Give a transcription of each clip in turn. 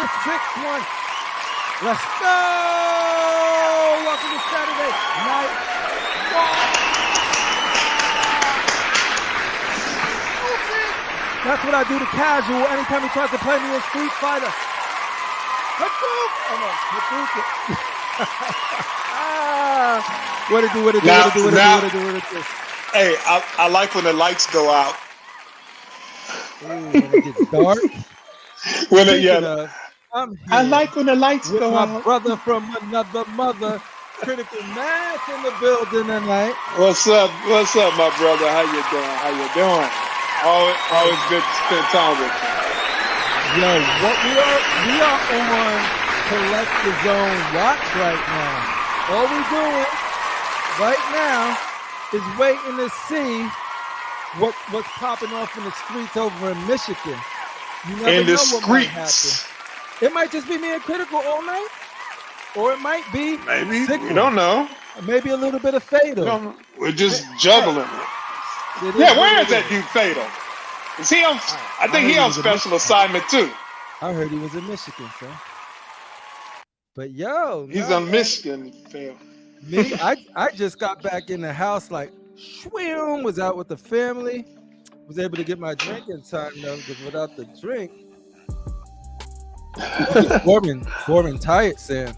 6th one. Let's go! Welcome to Saturday Night Raw. That's what I do to casual anytime he tries to play me in Street Fighter. What it do? Hey, I like when the lights go out. Ooh, when it gets dark. I like when the lights go my out. Brother from another mother, Critical Mass in the building tonight. What's up, my brother? How you doing? Always good to spend time with you. Yo, we are on Collectorzone Watch right now. All we doing right now is waiting to see what's popping off in the streets over in Michigan. You never in the know what might happen. streets. It might just be me and Critical all night, or it might be Maybe. Sickle. We don't know. Maybe a little bit of Fatal. We're just juggling. Yeah, where is that dude Fatal? Is he on? I think he on special assignment too. I heard he was in Michigan, sir. But yo, He's on Michigan. Fail. Me, I just got back in the house like shwim, was out with the family. Was able to get my drink in time though, because without the drink, Corbin tired, Sam.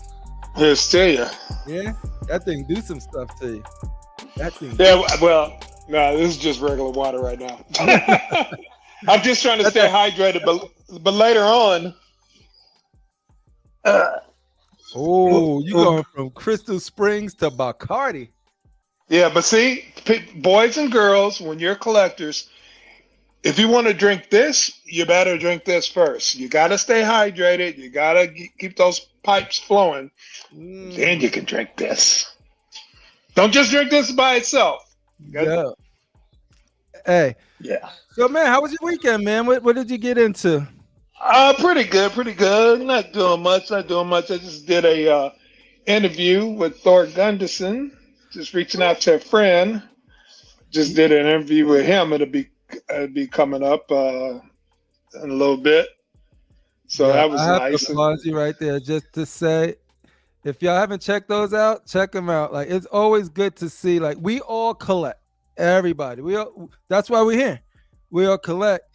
Here's to you. Yeah, that thing do some stuff to you. That thing. Yeah, well, no, this is just regular water right now. I'm just trying to stay hydrated, but later on. Oh, you going from Crystal Springs to Bacardi? Yeah, but see, boys and girls, when you're collectors, if you want to drink this, you better drink this first. You got to stay hydrated. You got to keep those pipes flowing. Then you can drink this. Don't just drink this by itself. Yeah. Hey. Yeah. So, man, how was your weekend, man? What did you get into? Pretty good. Not doing much. I just did a interview with Thor Gunderson. Just reaching out to a friend. Just did an interview with him. It'll be coming up in a little bit. So yeah, that was nice. I have to right there just to say, if y'all haven't checked those out, check them out. Like, it's always good to see. Like, we all collect. Everybody. That's why we're here. We all collect.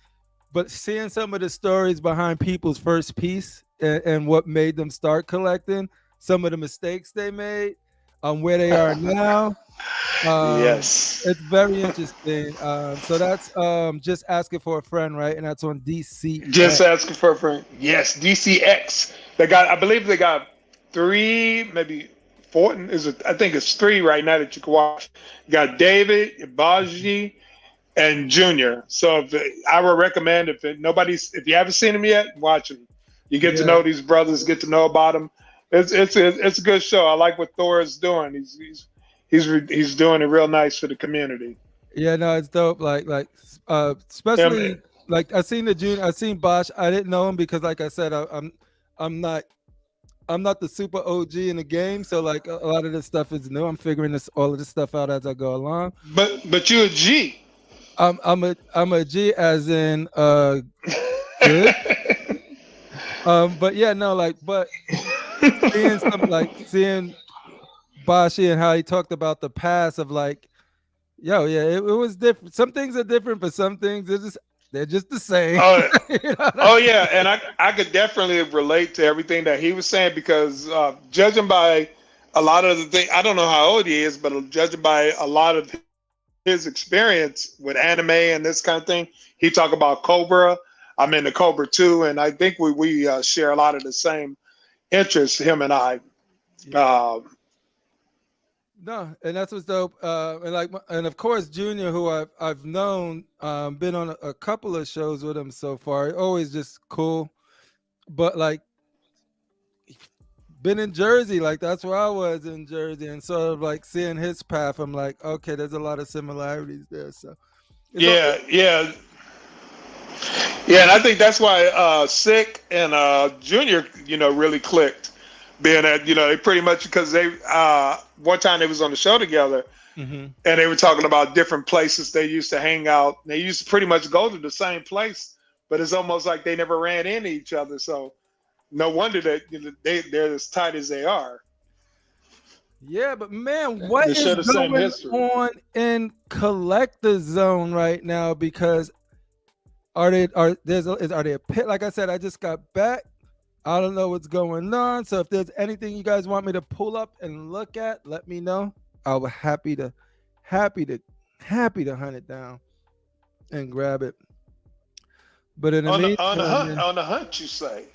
But seeing some of the stories behind people's first piece and what made them start collecting, some of the mistakes they made, where they are now. Yes. It's very interesting. So that's Just Asking for a Friend, right? And that's on DC. Just Asking for a Friend. Yes, DCX. I believe they got 3, maybe 4. I think it's 3 right now that you can watch. You got David, Ibaji, and Junior. So I would recommend if you haven't seen them yet, watch them. You get to know these brothers, get to know about them. It's a good show. I like what Thor is doing. He's doing it real nice for the community. Yeah, no, it's dope. Like especially like I seen Bosch. I didn't know him because, like I said, I'm not the super OG in the game. So like a lot of this stuff is new. I'm figuring all of this stuff out as I go along. But you're a G. I'm a G as in good. But yeah, no, but seeing Bashi and how he talked about the past of like, it was different. Some things are different, but some things they're just the same. Yeah, and I could definitely relate to everything that he was saying because judging by a lot of the things, I don't know how old he is, but judging by a lot of his experience with anime and this kind of thing, he talked about Cobra. I'm into Cobra too, and I think we share a lot of the same interests, him and I. No, and that's what's dope. And of course, Junior, who I've known, been on a couple of shows with him so far. Always just cool, but like been in Jersey, like that's where I was in Jersey, and sort of like seeing his path. I'm like, okay, there's a lot of similarities there. So yeah. And I think that's why Sick and Junior, really clicked. Being that, they pretty much, because they one time they was on the show together, and they were talking about different places they used to hang out. They used to pretty much go to the same place, but it's almost like they never ran into each other. So No wonder that they're as tight as they are. Yeah, but man, what They share is the same going history. on in Collector Zone right now? Because are they are they a pit? Like I said, I just got back. I don't know what's going on. So if there's anything you guys want me to pull up and look at, let me know. I'll be happy to, happy to hunt it down and grab it. But in the On the meantime, hunt, man, on the hunt, you say.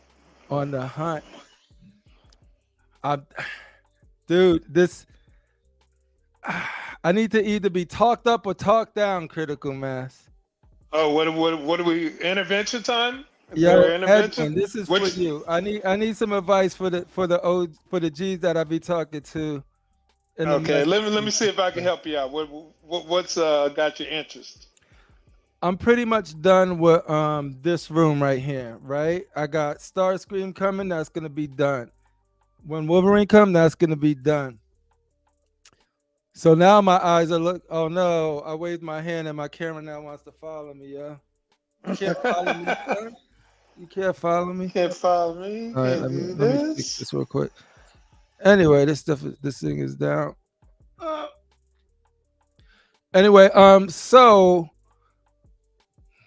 on the hunt, I, dude, this I need to either be talked up or talked down. Critical mass. Oh, what are we? Intervention time? Is Yo, there intervention? Edwin, this is for Which? you. I need some advice for the G's that I be talking to in the Okay, message. let me see if I can help you out. What's got your interest? I'm pretty much done with this room right here, right? I got Starscream coming, that's gonna be done. When Wolverine come, that's gonna be done. So now my eyes are look. Oh no, I waved my hand and my camera now wants to follow me, yo. You can't follow me, son. You can't follow me. Can't follow me. All right, Can't let me do let me fix this. this real quick. Anyway, this thing is down. Anyway, so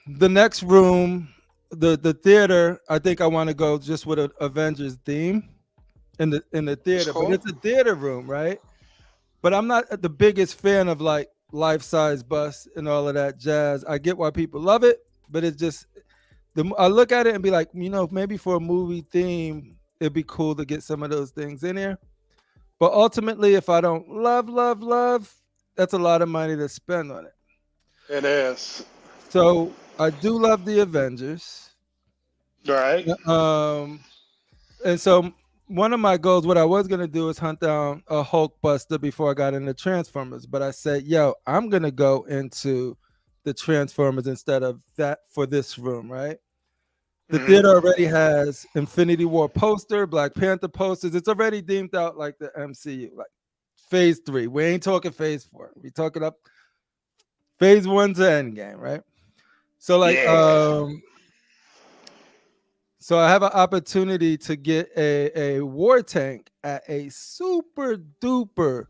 the next room, the theater, I think I want to go just with an Avengers theme in the That's theater, but cool. it's a theater room, right? But I'm not the biggest fan of like life size busts and all of that jazz. I get why people love it, but it's just I look at it and be like, maybe for a movie theme, it'd be cool to get some of those things in here. But ultimately, if I don't love, that's a lot of money to spend on it. It is. So I do love the Avengers. Right. Um, and so one of my goals, what I was gonna do is hunt down a Hulk Buster before I got into Transformers. But I said, yo, I'm gonna go into the Transformers instead of that for this room, right? The Hmm. theater already has Infinity War poster, Black Panther posters. It's already deemed out like the MCU, like phase 3. We ain't talking phase 4. We talking up phase 1 to Endgame, right? So like Yeah. so I have an opportunity to get a war tank at a super duper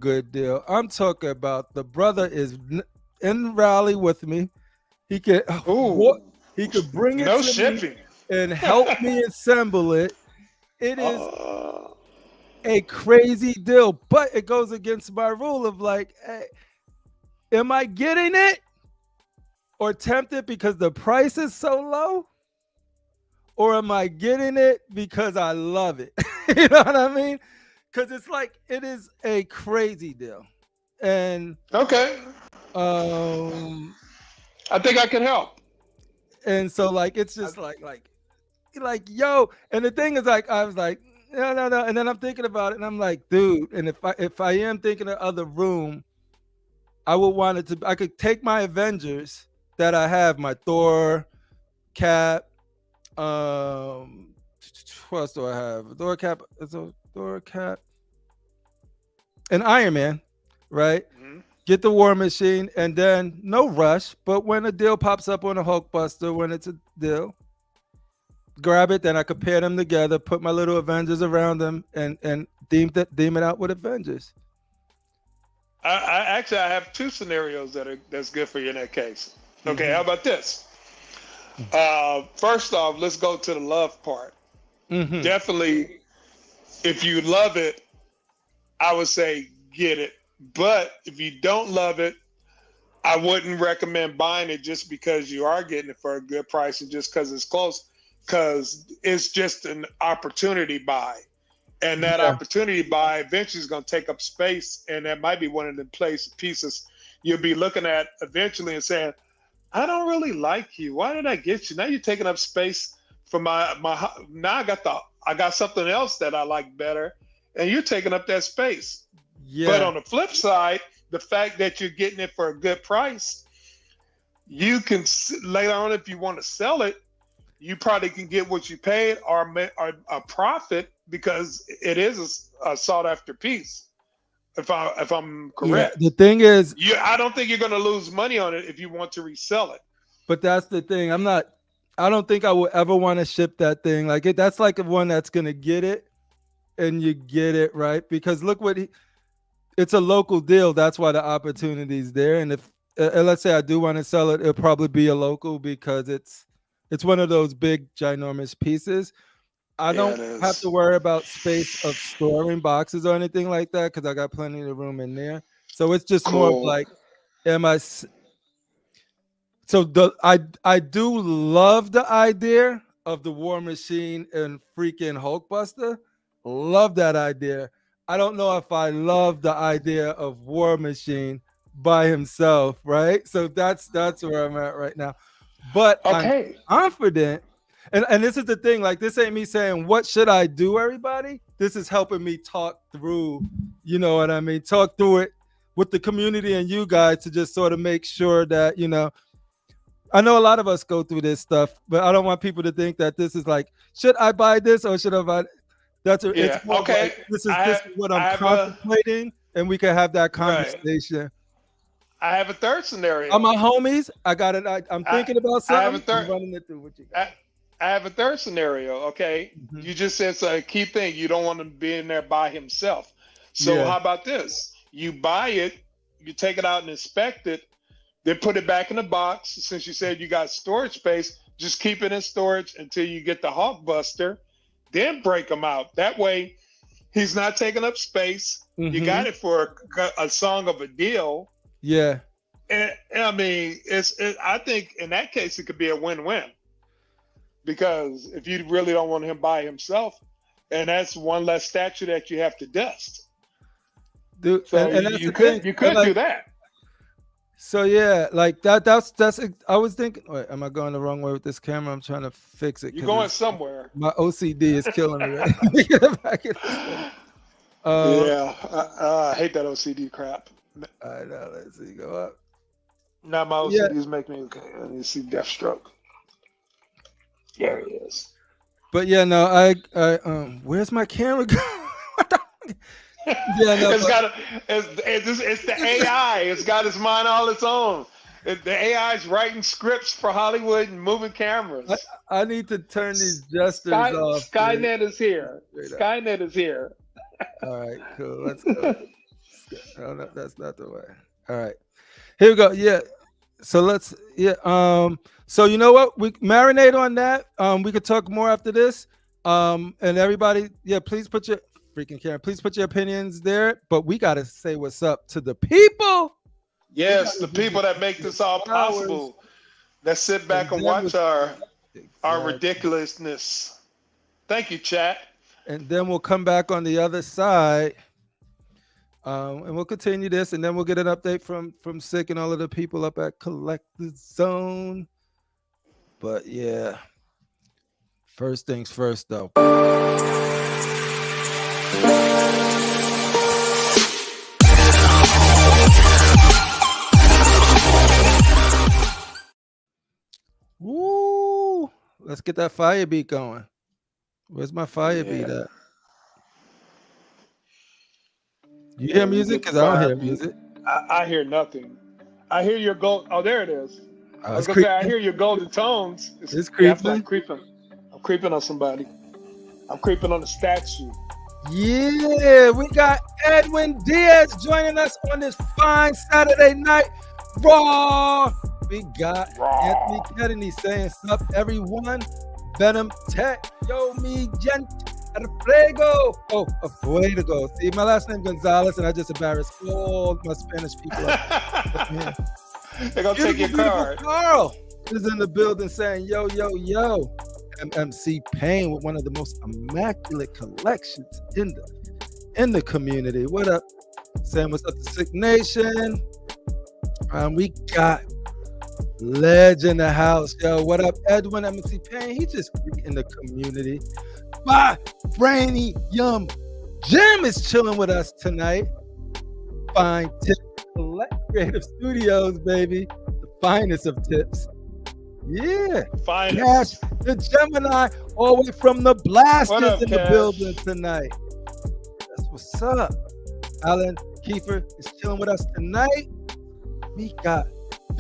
good deal. I'm talking about the brother is in rally with me. He could what Ooh. he could bring it No to me shipping. and help me assemble it. It is Oh. a crazy deal, but it goes against my rule of like, hey, am I getting it or tempted because the price is so low? Or am I getting it because I love it? You know what I mean? Because it's like it is a crazy deal. And Okay. um I think I can help. and so like it's I, just like yo, and the thing is like I was like no, and then I'm thinking about it and I'm like, dude, and if I am thinking of other room, I would want it to I could take my Avengers that I have, my Thor, Cap, what else do I have? Thor, Cap, so Thor, Cap, and Iron Man, right? mhm. Get the War Machine, and then no rush. But when a deal pops up on a Hulkbuster, when it's a deal, grab it. Then I could pair them together, put my little Avengers around them, and deem it out with Avengers. I actually I have two scenarios that's good for you in that case. Okay. How Mm-hmm. about this? First off, let's go to the love part. Mm-hmm. Definitely, if you love it, I would say get it. But if you don't love it, I wouldn't recommend buying it just because you are getting it for a good price and just because it's close, because it's just an opportunity buy. And that Yeah. opportunity buy eventually is going to take up space. And that might be one of the pieces you'll be looking at eventually and saying, I don't really like you. Why did I get you? Now you're taking up space for my. Now I got something else that I like better, and you're taking up that space. But Yeah. on the flip side, the fact that you're getting it for a good price, you can later on if you want to sell it, you probably can get what you paid or a profit because it is a sought after piece. If I'm Yeah. correct, The thing is, I don't think you're going to lose money on it if you want to resell it. but that's the thing. I'm not. I don't think I will ever want to ship that thing. Like that's like one that's gonna get it, and you get it right because look what it's a local deal. That's why the opportunity's there. And if let's say I do want to sell it, it'll probably be a local because it's one of those big ginormous pieces. I Yeah, don't it have to is. worry about space of storing boxes or anything like that because I got plenty of room in there. So it's just more of Cool. like, am I so I do love the idea of the War Machine and freaking Hulkbuster. Love that idea. I don't know if I love the idea of War Machine by himself, right? So that's where I'm at right now. But I'm Okay. confident, and this is the thing. Like this ain't me saying what should I do, everybody. This is helping me talk through. You know what I mean? Talk through it with the community and you guys to just sort of make sure that I know a lot of us go through this stuff, but I don't want people to think that this is like, should I buy this or should I buy? It's Yeah. more of like Okay. this is what I'm I have a contemplating, and we can have that right. conversation. I have a third I'm scenario. my homies. I got it. I'm I thinking about I have a something. I'm third. running it through what you got. I have a third scenario. Okay, Mhm. you just said so a key thing. You don't want to be in there by himself. So Yeah, how about this? You buy it, you take it out and inspect it, then put it back in the box. Since you said you got storage space, just keep it in storage until you get the Hawk Buster. Then break them out. That way, he's not taking up space. You hmm got it for a song of a deal. yeah. And I mean, I think in that case it could be a win-win because if you really don't want him by himself, and that's one less statue that you have to dust. Dude, So and that's you the thing. could you And could like, do that. so yeah, like that's. I was thinking. Wait, am I going the wrong way with this camera? I'm trying to fix it You're because going it's somewhere. my OCD is killing me. Right? Let me get it back in this thing. Uh, Yeah, I hate that OCD crap. I know. Let's see. Go up. Now my Yeah, OCDs make me okay. Let me see Deathstroke. There he is. but yeah, no. Where's my camera going? What the- yeah, no. It's got a, it's the AI. It's got its mind all its own. The AI is writing scripts for Hollywood and moving I, cameras. I need to turn these gestures off. Dude. Skynet is here. Straight up. Skynet is here. All right, cool. Let's go. Oh, no, that's not the way. All right, here we go. Yeah. So let's. Yeah. So you know what? We marinate on that. We could talk more after this. And everybody, yeah, please put your freaking camera. Please put your opinions there. But we gotta say what's up to the people. We Yes, gotta the give people that make the this all flowers. possible. That sit And back and then watch our exactly. ridiculousness. Thank you, chat. And then we'll come back on the other side. And we'll continue this, and then we'll get an update from Sick and all of the people up at Collectorzone. But yeah, first things first, though. Woo! Let's get that fire beat going. Where's my fire beat Yeah, at? You yeah. hear Let me music? get the Cause I don't fire hear beat. music. I hear nothing. I hear your gold. Oh, there it is. I was It's gonna say I creeping. hear your golden tones. It's Yeah, I'm creeping. creeping. I'm creeping on somebody. I'm creeping on the statue. Yeah, we got Edwin Diaz joining us on this fine Saturday night. Raw. We got Anthony Raw. Kennedy saying sup everyone. Venom Tech. Yo, mi gente. Fuego. Oh, a fuego. See, my last name Gonzalez, and I just embarrassed all my Spanish people. Yeah. They're gonna take your Beautiful card. Carl is in the building saying, yo, yo, yo. MMC Payne with one of the most immaculate collections in the community. What up? Saying what's up to Sick Nation. We got Ledge in the house. Yo, what up, Edwin MMC Payne? He just in the community. Bye, Brainy Yum Jim is chilling with us tonight. Fine Tip Collect Creative Studios, baby. The finest of tips. Yeah. Cash, Finest. the Gemini, all the way from the Blasters What up, in the Cash? building tonight. That's what's up. Alan Kiefer is chilling with us tonight. We got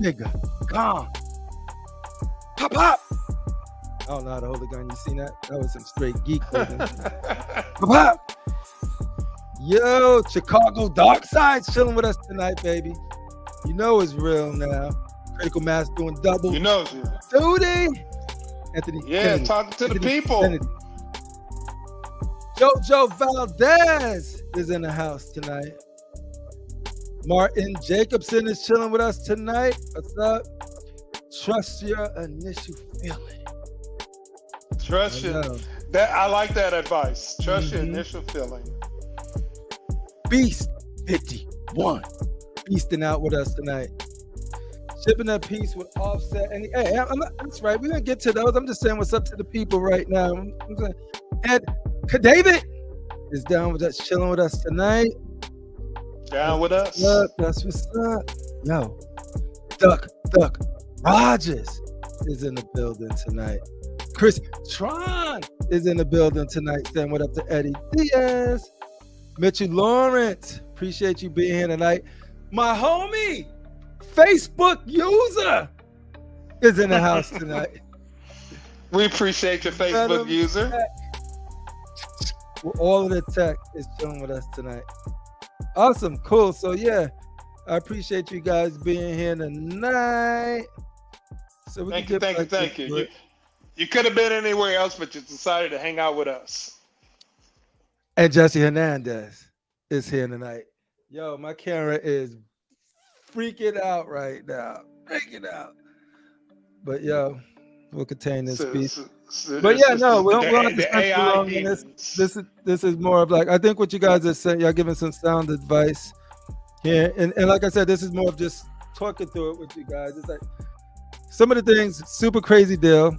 Bigger Gone. Pop, pop. don't know how to hold a gun. You seen that? That was some straight geek holding. Pop. Yo, Chicago Dark Side's chilling with us tonight, baby. You know it's real now. Critical Mass doing double. You know it's real. Duty. Anthony. Yeah, Kennedy. talking to the Anthony people. Kennedy. Jojo Valdez is in the house tonight. Martin Jacobson is chilling with us tonight. What's up? Trust your initial feeling. Trust your that I like that advice. Trust your initial feeling. Beast 51 beasting out with us tonight. Shipping a piece with Offset. And hey, that's right. We're gonna get to those. I'm just saying what's up to the people right now. And David is down with us, chilling with us tonight. Down with us. That's what's up. Yo, Duck Rogers is in the building tonight. Chris Tron is in the building tonight. Saying what up to Eddie Diaz. Mitchell Lawrence, appreciate you being here tonight. My homie, Facebook user, is in the house tonight. We appreciate your Facebook user. All of the tech is chilling with us tonight. Awesome, cool. So yeah, I appreciate you guys being here tonight. So we thank you. You could have been anywhere else, but you decided to hang out with us. And Jesse Hernandez is here tonight. Yo, my camera is freaking out right now. Freaking out. But yo, we'll contain this piece. But yeah, no, we don't have to spend too long on this. This is more of like, I think what you guys are saying, y'all giving some sound advice here. And like I said, this is more of just talking through it with you guys. It's like some of the things, super crazy deal.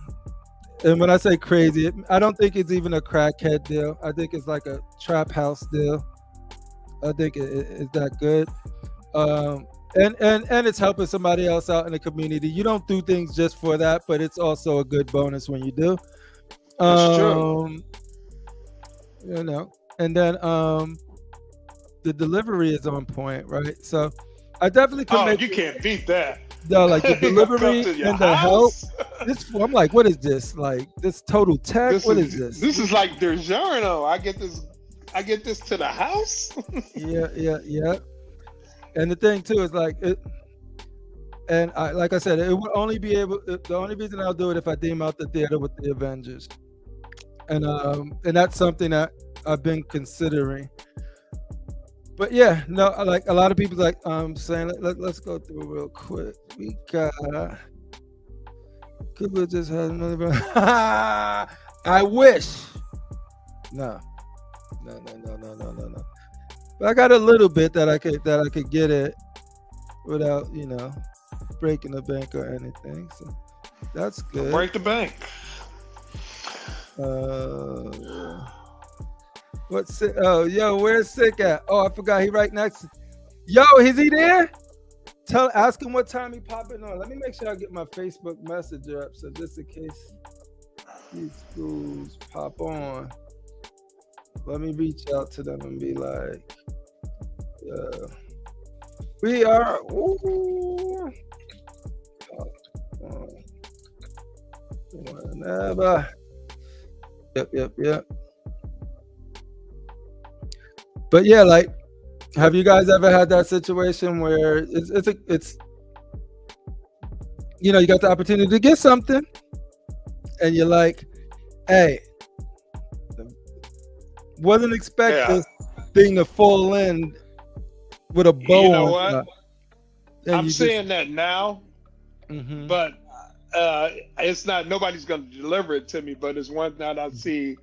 And when I say crazy, I don't think it's even a crackhead deal. I think it's like a trap house deal. I think it's that good. And it's helping somebody else out in the community. You don't do things just for that, but it's also a good bonus when you do. That's true. You know, and then the delivery is on point, right? So I definitely can you can't beat that. No, like the delivery and the help. I'm like, what is this? Like this Total Tech? What is this? This is like DiGiorno. I get this to the house. Yeah. And the thing too is like it. And like I said, it would only be able. The only reason I'll do it if I deem out the theater with the Avengers. And that's something that I've been considering. But yeah, no, like a lot of people like saying let's go through real quick. We got Google just had another. I wish. No. But I got a little bit that I could get it without breaking the bank or anything. So that's good. Break the bank. What's Sick? Oh, yo, where's Sick at? Oh, I forgot. He right next. Yo, is he there? Ask him what time he popping on. Let me make sure I get my Facebook Messenger up, so just in case these fools pop on, let me reach out to them and be like, we are. Ooh. Whenever. Yep. But yeah, like, have you guys ever had that situation where it's you got the opportunity to get something and you're like, hey, wasn't expect this thing to fall in with a bow. You know what? I'm seeing that now, but it's not, nobody's going to deliver it to me, but it's one that I see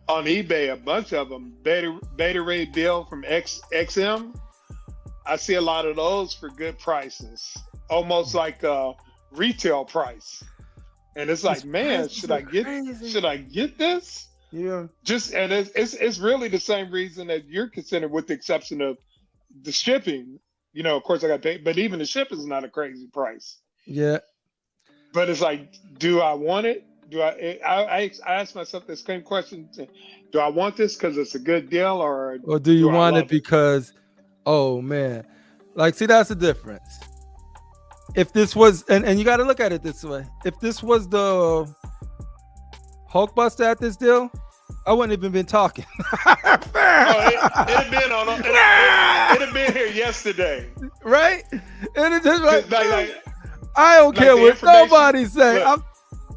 on eBay, a bunch of them. Beta Ray Bill from XM. I see a lot of those for good prices, almost like a retail price. And it's like, man, should I get this? Yeah. And it's really the same reason that you're considering, with the exception of the shipping. Of course I got paid, but even the shipping is not a crazy price. Yeah. But it's like, do I want it? I ask myself the same question: do I want this because it's a good deal, or do you want it because, oh man, like, see, that's the difference. If this was, and you got to look at it this way: if this was the Hulkbuster at this deal, I wouldn't even been talking. It'd have been here yesterday, right? And it's just like, like I don't care what nobody say. Look, I'm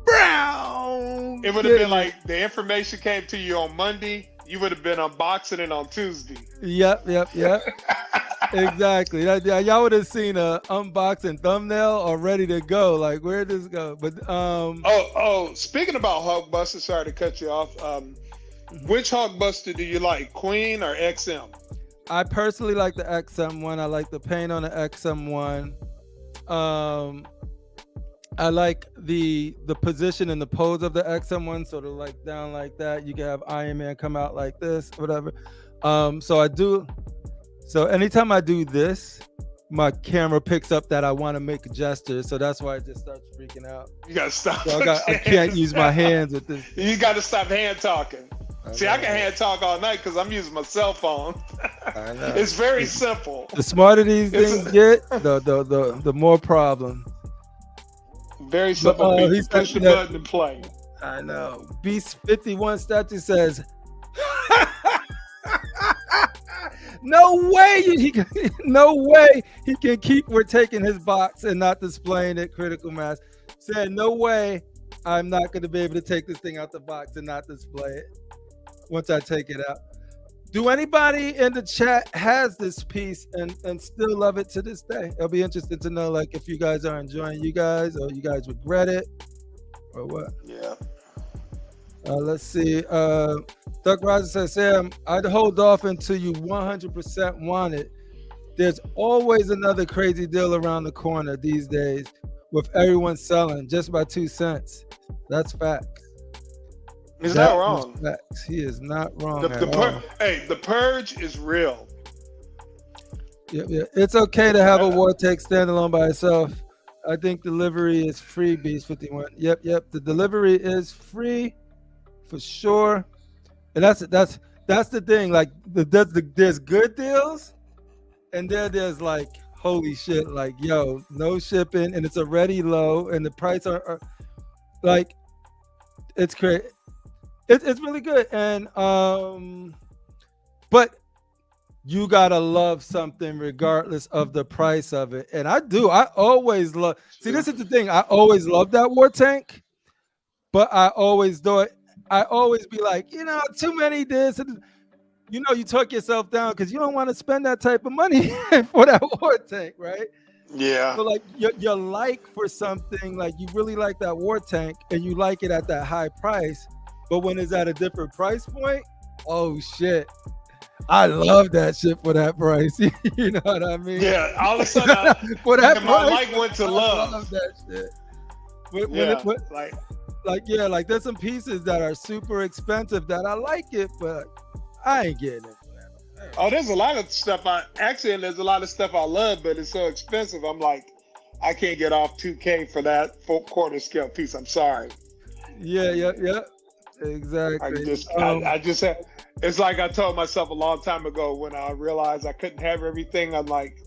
brown. It would have been like the information came to you on Monday. You would have been unboxing it on Tuesday. Yep. Exactly. Y'all would have seen a unboxing thumbnail or ready to go. Like, where'd this go? But speaking about Hulkbuster, sorry to cut you off. Which Hulkbuster do you like, Queen or XM? I personally like the XM one. I like the paint on the XM one. I like the position and the pose of the XM one, sort of like down like that. You can have Iron Man come out like this, whatever. So anytime I do this, my camera picks up that I want to make a gesture, so that's why it just starts freaking out. You gotta stop. So I can't use my hands with this. You gotta stop hand talking. See, I can hand talk all night because I'm using my cell phone. I know. It's very simple. The smarter these things get, the more problem. Very simple. He's push the button and play. I know. Beast 51 statue says, no way he can keep we're taking his box and not displaying it. Critical Mass said, no way I'm not going to be able to take this thing out the box and not display it once I take it out. Do anybody in the chat has this piece and still love it to this day? It'll be interesting to know, like, if you guys are enjoying you guys or you guys regret it or what. Yeah. Let's see. Doug Rogers says, Sam, I'd hold off until you 100% want it. There's always another crazy deal around the corner these days with everyone selling just by 2 cents. That's facts. He's not wrong. Facts. He is not wrong. The purge is real. Yeah. It's okay to have a War Take standalone by itself. I think delivery is free, Beast 51. Yep. The delivery is free for sure. And that's the thing. Like there's good deals, and there's like, holy shit, like, yo, no shipping, and it's already low, and the price are like, it's crazy. It's really good, and but you gotta love something regardless of the price of it. And I always love. See, this is the thing. I always love that War Tank, but I always do it. I always be like, too many this, and you talk yourself down because you don't want to spend that type of money for that War Tank, right? Yeah. So like your like for something, like you really like that War Tank and you like it at that high price. But when it's at a different price point, oh shit, I love that shit for that price. You know what I mean? Yeah, all of a sudden, for that my like went to love. I love that shit. Like there's some pieces that are super expensive that I like it, but I ain't getting it for that. Oh, there's a lot of stuff there's a lot of stuff I love, but it's so expensive. I'm like, I can't get off $2K for that 4/4 scale piece. I'm sorry. Yeah. Exactly. I just had, it's like I told myself a long time ago when I realized I couldn't have everything. I'm like,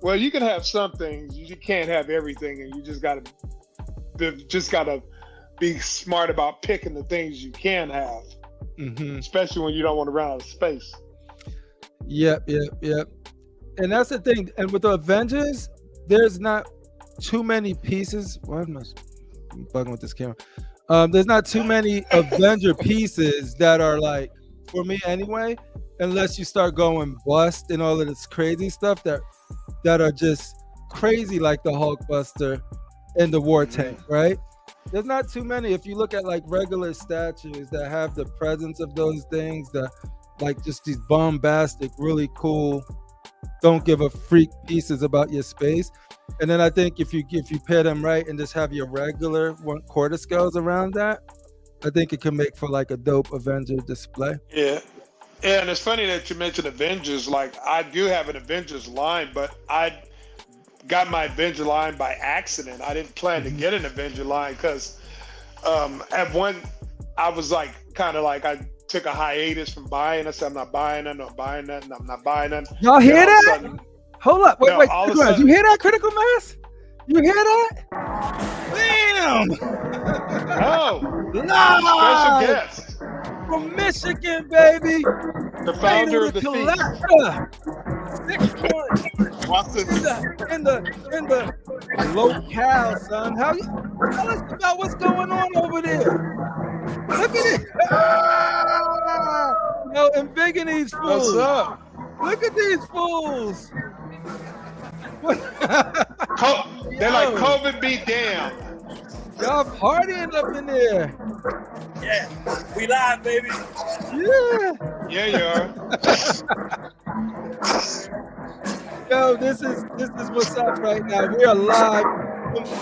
well, you can have some things, you can't have everything, and you just gotta be smart about picking the things you can have, especially when you don't want to run out of space. Yep. And that's the thing. And with the Avengers, there's not too many pieces. Why am I bugging with this camera? There's not too many Avenger pieces that are like, for me anyway, unless you start going bust and all of this crazy stuff that are just crazy, like the Hulkbuster and the War Tank, right? There's not too many. If you look at like regular statues that have the presence of those things, that like just these bombastic, really cool, don't give a freak pieces about your space. And then I think if you pair them right and just have your regular 1/4 scales around that, I think it can make for like a dope Avenger display. Yeah. And it's funny that you mentioned Avengers. Like, I do have an Avengers line, but I got my Avenger line by accident. I didn't plan to get an Avenger line because at one, I was like, kind of like, I took a hiatus from buying. I said, I'm not buying that, I'm buying that. Y'all hear that? Hold up. Wait. You You hear that, Critical Mass? You hear that? Bam! Oh, Live special guest, from Michigan, baby. the founder of the feast. Collector. 6'1". Watch this. In the locale, son. Tell us about what's going on over there. Look at it. Yo, and big in these fools. What's up? Look at these fools. They're like COVID be damned. Y'all partying up in there. Yeah, we live, baby. Yeah. Yeah, you are. Yo, this is what's up right now. We are live.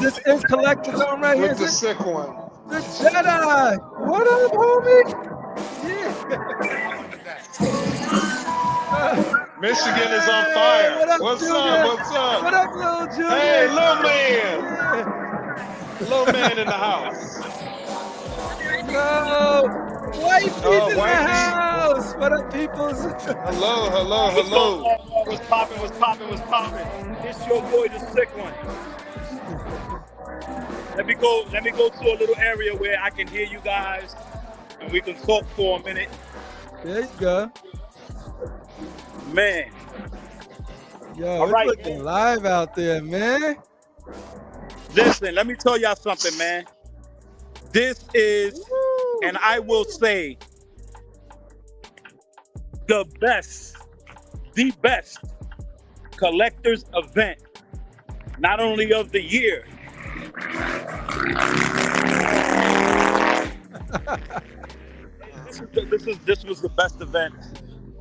This is Collectorzone right here. With the sick one. The Jedi. What up, homie? Yeah. Michigan is on fire. What up, What's Junior? up? What's up? What up, little Junior? Hey, little man. Yeah. Little man in the house. Yo, wifey's in the wifey. house. What up, peoples? Hello. What's poppin'? It's your boy, the sick one. Let me go to a little area where I can hear you guys and we can talk for a minute. There you go. Man. Yo, All it's right, looking man. live out there, man. Listen, let me tell y'all something, man. This is, and I will say, the best collector's event, not only of the year. This was the best event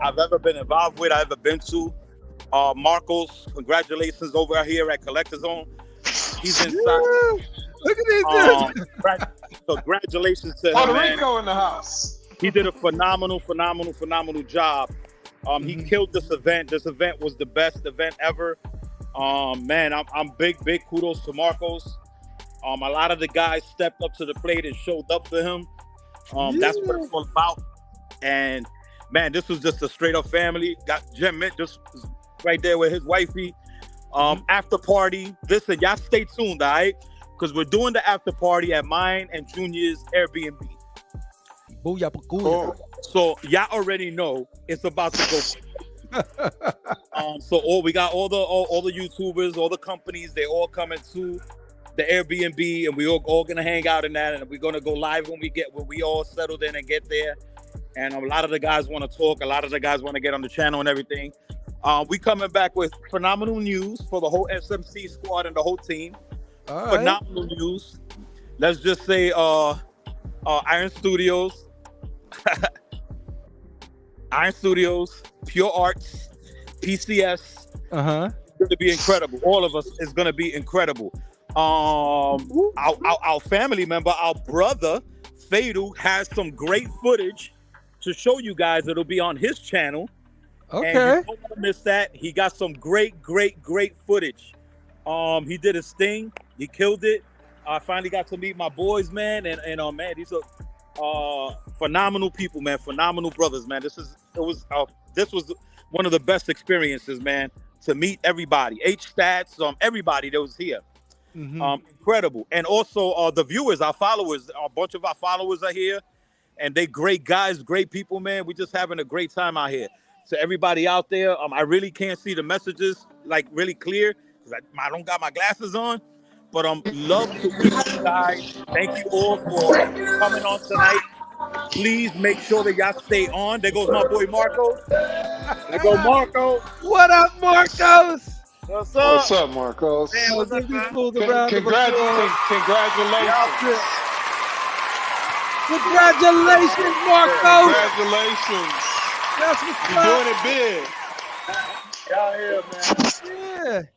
I've ever been involved with, I've ever been to. Marcos, congratulations over here at Collectorzone. He's inside. Woo! Look at these dudes. Congratulations to Puerto him, man. Rico in the house. He did a phenomenal job. He killed this event. This event was the best event ever. Man, I'm big kudos to Marcos. A lot of the guys stepped up to the plate and showed up for him. That's what it's all about. And man, this was just a straight up family. Got Jim Mint just right there with his wifey. After party. Listen, y'all stay tuned, all right? Because we're doing the after party at mine and Junior's Airbnb. Booyah, Cool. So y'all already know it's about to go. So we got all the YouTubers, all the companies, they all coming to the Airbnb, and we all gonna hang out in that, and we're gonna go live when we all settled in and get there. And a lot of the guys want to talk, a lot of the guys want to get on the channel and everything. We coming back with phenomenal news for the whole SMC squad and the whole team. All right. Phenomenal news. Let's just say Iron Studios, Pure Arts, PCS. It's gonna be incredible. All of us is gonna be incredible. Our family member, our brother, Fatal, has some great footage to show you guys. It'll be on his channel. Okay. And you don't want to miss that. He got some great footage. He did his thing. He killed it. I finally got to meet my boys, man, and man, these are phenomenal people, man. Phenomenal brothers, man. This was one of the best experiences, man. To meet everybody, H-Stats, everybody that was here. Incredible. And also the viewers, our followers, a bunch of our followers are here, and they great guys, great people, man. We just having a great time out here. So everybody out there, I really can't see the messages like really clear because I don't got my glasses on, but love to meet you guys. Thank you all for coming on tonight. Please make sure that y'all stay on. There goes my boy Marco. There go Marco. What up, Marcos? What's up? What's up, Marcos? Man, What's up, give these man? fools a round of applause. Congratulations. Congratulations, Marcos. Congratulations. That's what's You're up. doing it big. Y'all here, man.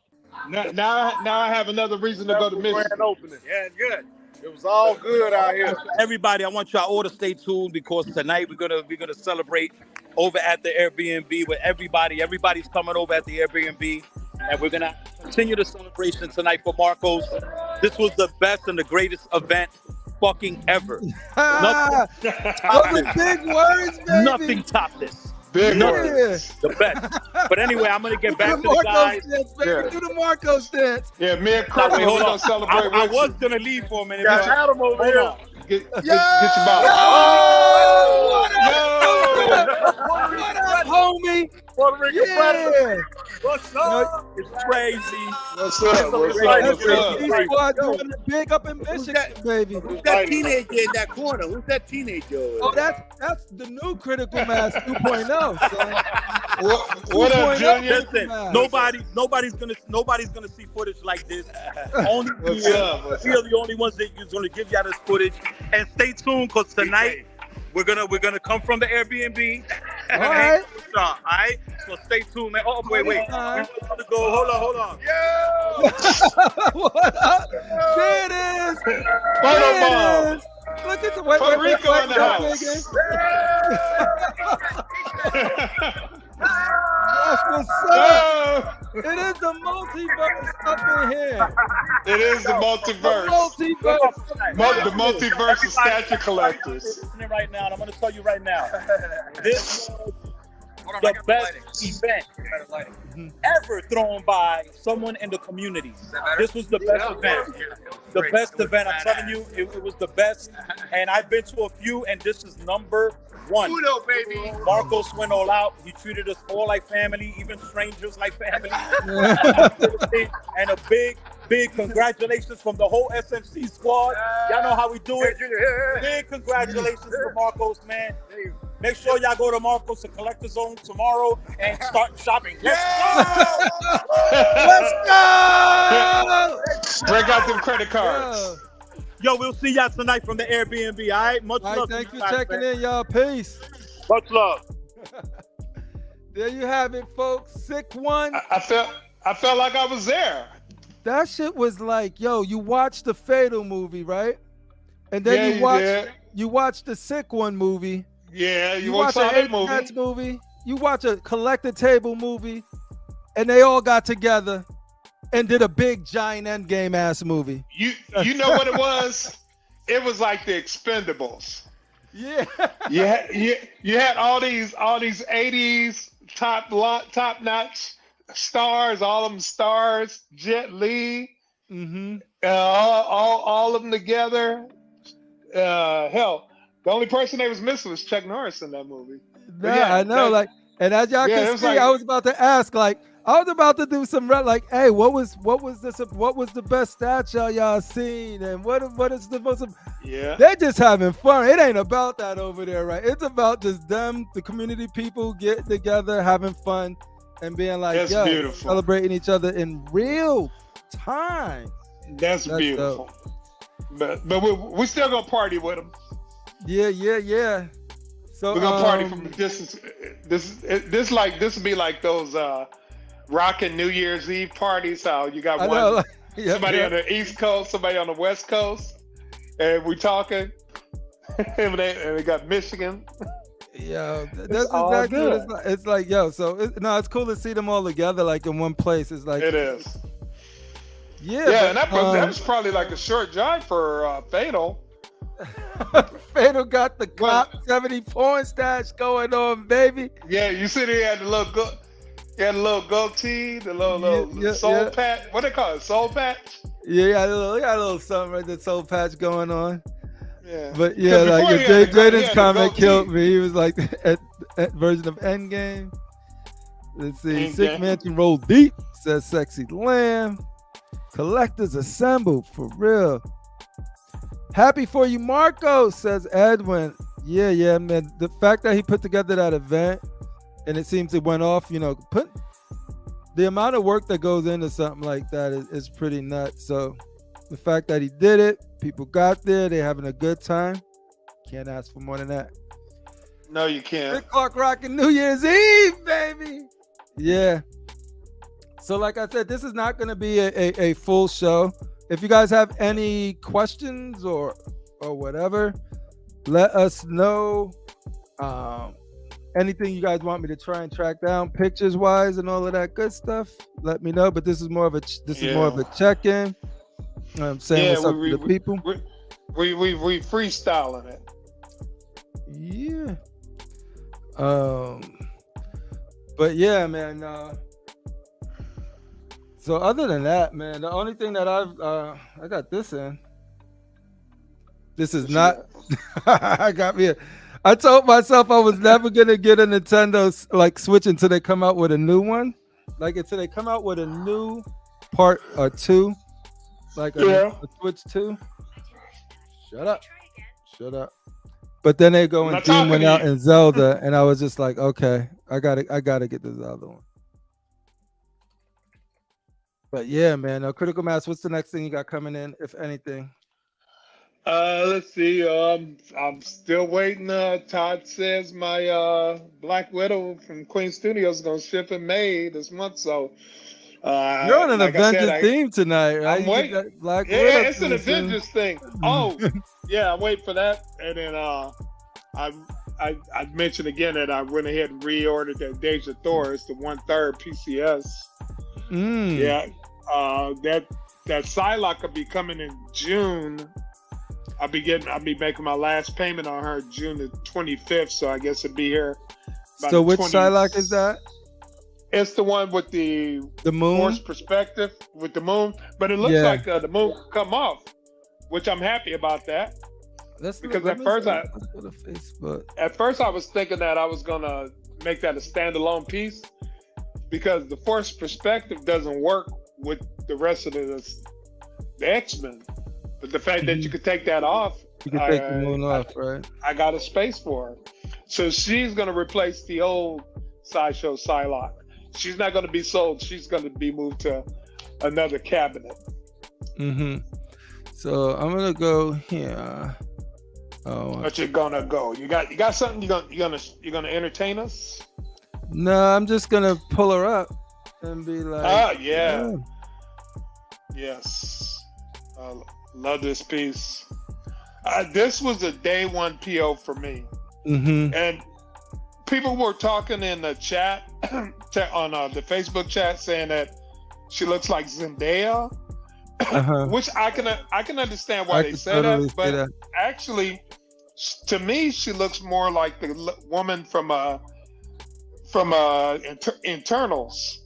Yeah. Now I have another reason to go to Michigan. Grand opening. Yeah, it's good. It was all good out here. Everybody, I want y'all all to stay tuned because tonight we're gonna celebrate over at the Airbnb with everybody. Everybody's coming over at the Airbnb, and we're gonna continue the celebration tonight for Marcos. This was the best and the greatest event fucking ever. Those are big words, baby. Nothing topped this. Big Yeah. words. The best. But anyway, I'm gonna get back to Do the the guys. Marcos dance, baby. Yeah. Do the Marcos dance. Yeah, me and Now, Chris, wait, we're hold gonna on. celebrate I with was you. gonna leave for a minute. Got but- Adam over hold here. on. Get your ball. Oh, Yo! what up, homie? Puerto Rican predator. Yeah. What's up? It's crazy. What's up? What's Right, up? that's What's up? SMC squad Yo. doing it big up in Michigan, that? baby. Who's that teenager in that corner? Who's that teenager? Oh, that's the new Critical Mass 2.0, son. What up, 2.0 Junior? Listen, Mass. nobody's gonna see footage like this. Only What's we up? What's we are the only ones that is gonna give y'all this footage. And stay tuned, cause tonight we're gonna come from the Airbnb. All right. All right. So stay tuned, man. Oh wait. We want to go. Hold on. What up? There it is. Photo There bomb. it is. Look at the wait, Puerto Rico in the That's what's up. It is the multiverse up in here. It is the The multiverse. multiverse. The multiverse of statue collectors. Listening right now, and I'm gonna tell you right now, this was the best event ever thrown by someone in the community. This was the best event. The best event. I'm telling you, it was the best. And I've been to a few, and this is number one. Uno, baby. Marcos went all out. He treated us all like family, even strangers like family. And a big congratulations from the whole SMC squad. Y'all know how we do it. Big congratulations to Marcos, man. Make sure y'all go to Marcos and Collectorzone tomorrow and start shopping. Let's go! Let's go! Break out them credit cards. Yeah. Yo, we'll see y'all tonight from the Airbnb, all right? Much All love. right, thank to you guys, for checking man. in, y'all. Peace. Much love. There you have it, folks. Sick one. I felt like I was there. That shit was like, yo, you watch the Fatal movie, right? And then you watch the Sick One movie. Yeah, you watch saw an that movie. movie. You watch a Collector Table movie, and they all got together and did a big giant Endgame ass movie. You know what it was? It was like the Expendables. Yeah. You had all these 80s top notch stars, all of them stars, Jet Li, all of them together. Hell, the only person they was missing was Chuck Norris in that movie. Yeah, I know. And as y'all can see, I was about to ask, I was about to do some hey, what was the best statue y'all seen, and what is the most? Yeah, they're just having fun. It ain't about that over there, right? It's about just them, the community people getting together, having fun, and being like, that's beautiful, celebrating each other in real time. That's beautiful. Dope. But we still gonna party with them. Yeah. So we're gonna party from a distance. This will be like those rockin' New Year's Eve parties. How you got somebody on the East Coast, somebody on the West Coast, and we talking. and they got Michigan. Yeah, that's exactly what it's like. Yo, so it's cool to see them all together in one place. It's like it is. Yeah, and that was probably like a short drive for Fatal. Fatal got the Glock 70 porn stash going on, baby. Yeah, you see, he had the little goatee, the little soul patch. What they call it? Soul patch. Yeah, he got a little something right there, soul patch going on. Yeah, but Jaden's comment killed me. He was like at version of Endgame. Let's see. Endgame. Sick Mansion roll deep, says Sexy Lamb. Collectors assembled for real. Happy for you, Marco, says Edwin. Yeah, man. The fact that he put together that event and it seems it went off, put the amount of work that goes into something like that is pretty nuts. So the fact that he did it, people got there, they're having a good time. Can't ask for more than that. No, you can't. Big Clock rocking New Year's Eve, baby. Yeah. So like I said, this is not going to be a full show. If you guys have any questions or whatever, let us know. Anything you guys want me to try and track down pictures wise and all of that good stuff, let me know. But this is more of a check-in. I'm saying what's up to the people. We freestyling it. Yeah. But yeah, man. So other than that, man, the only thing that I got this in. This is What you not. got? I got me. I told myself I was never gonna get a Nintendo like Switch until they come out with a new one, like until they come out with a new part or two, like Yeah. a Switch 2. Shut up, shut up. But then they go I'm and not Doom talking went to out you. in Zelda, and I was just like, okay, I gotta get this other one. But yeah, man, Critical Mass. What's the next thing you got coming in, if anything? Let's see. I'm still waiting. Todd says my Black Widow from Queen Studios is gonna ship in May this month. So, You're on an like I said, Avengers theme tonight, right? I'm You get waiting. that Black Yeah, Widow it's an theme soon. Avengers thing. Oh, yeah, I'm waiting for that. And then I mentioned again that I went ahead and reordered that Deja Thor. It's the 1/3 PCS. Yeah, that Psylocke will be coming in June. I'll be making my last payment on her June the 25th, so I guess it'll be here. by So the which 20 Psylocke is that? It's the one with the The force moon? perspective with the moon, but it looks Yeah. like the moon could come off, which I'm happy about that. Because let at me first see. I- Let's go to Facebook. At first, I was thinking that I was gonna make that a standalone piece because the force perspective doesn't work with the rest of the X-Men. But the fact that you could take that off, You can take the moon off, right? I got a space for her. So she's gonna replace the old Sideshow Psylocke. She's not gonna be sold. She's gonna be moved to another cabinet. Mm-hmm. So I'm gonna go here. Oh But you're gonna go. You got something. You're gonna entertain us. no, I'm just gonna pull her up and be like, Ah, yeah. Yes. Love this piece. This was a day one PO for me. Mm-hmm. And people were talking in the chat on the Facebook chat saying that she looks like Zendaya, Uh-huh. which I can understand why I they can say totally that, but see that. actually, to me, she looks more like the woman from Internals.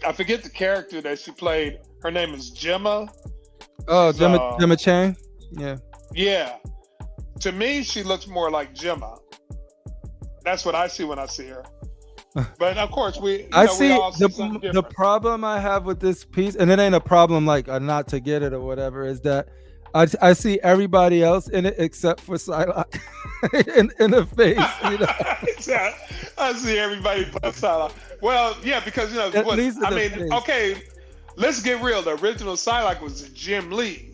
I forget the character that she played. Her name is Gemma. Oh, She's, Gemma Chan? Yeah. Yeah. To me, she looks more like Gemma. That's what I see when I see her. But of course, we all see something the different. problem I have with this piece, and it ain't a problem like not to get it or whatever, is that I see everybody else in it except for Psylocke in the face. You know? I see everybody but Psylocke. Well, yeah, because At least in the face. okay, let's get real. The original Psylocke was Jim Lee.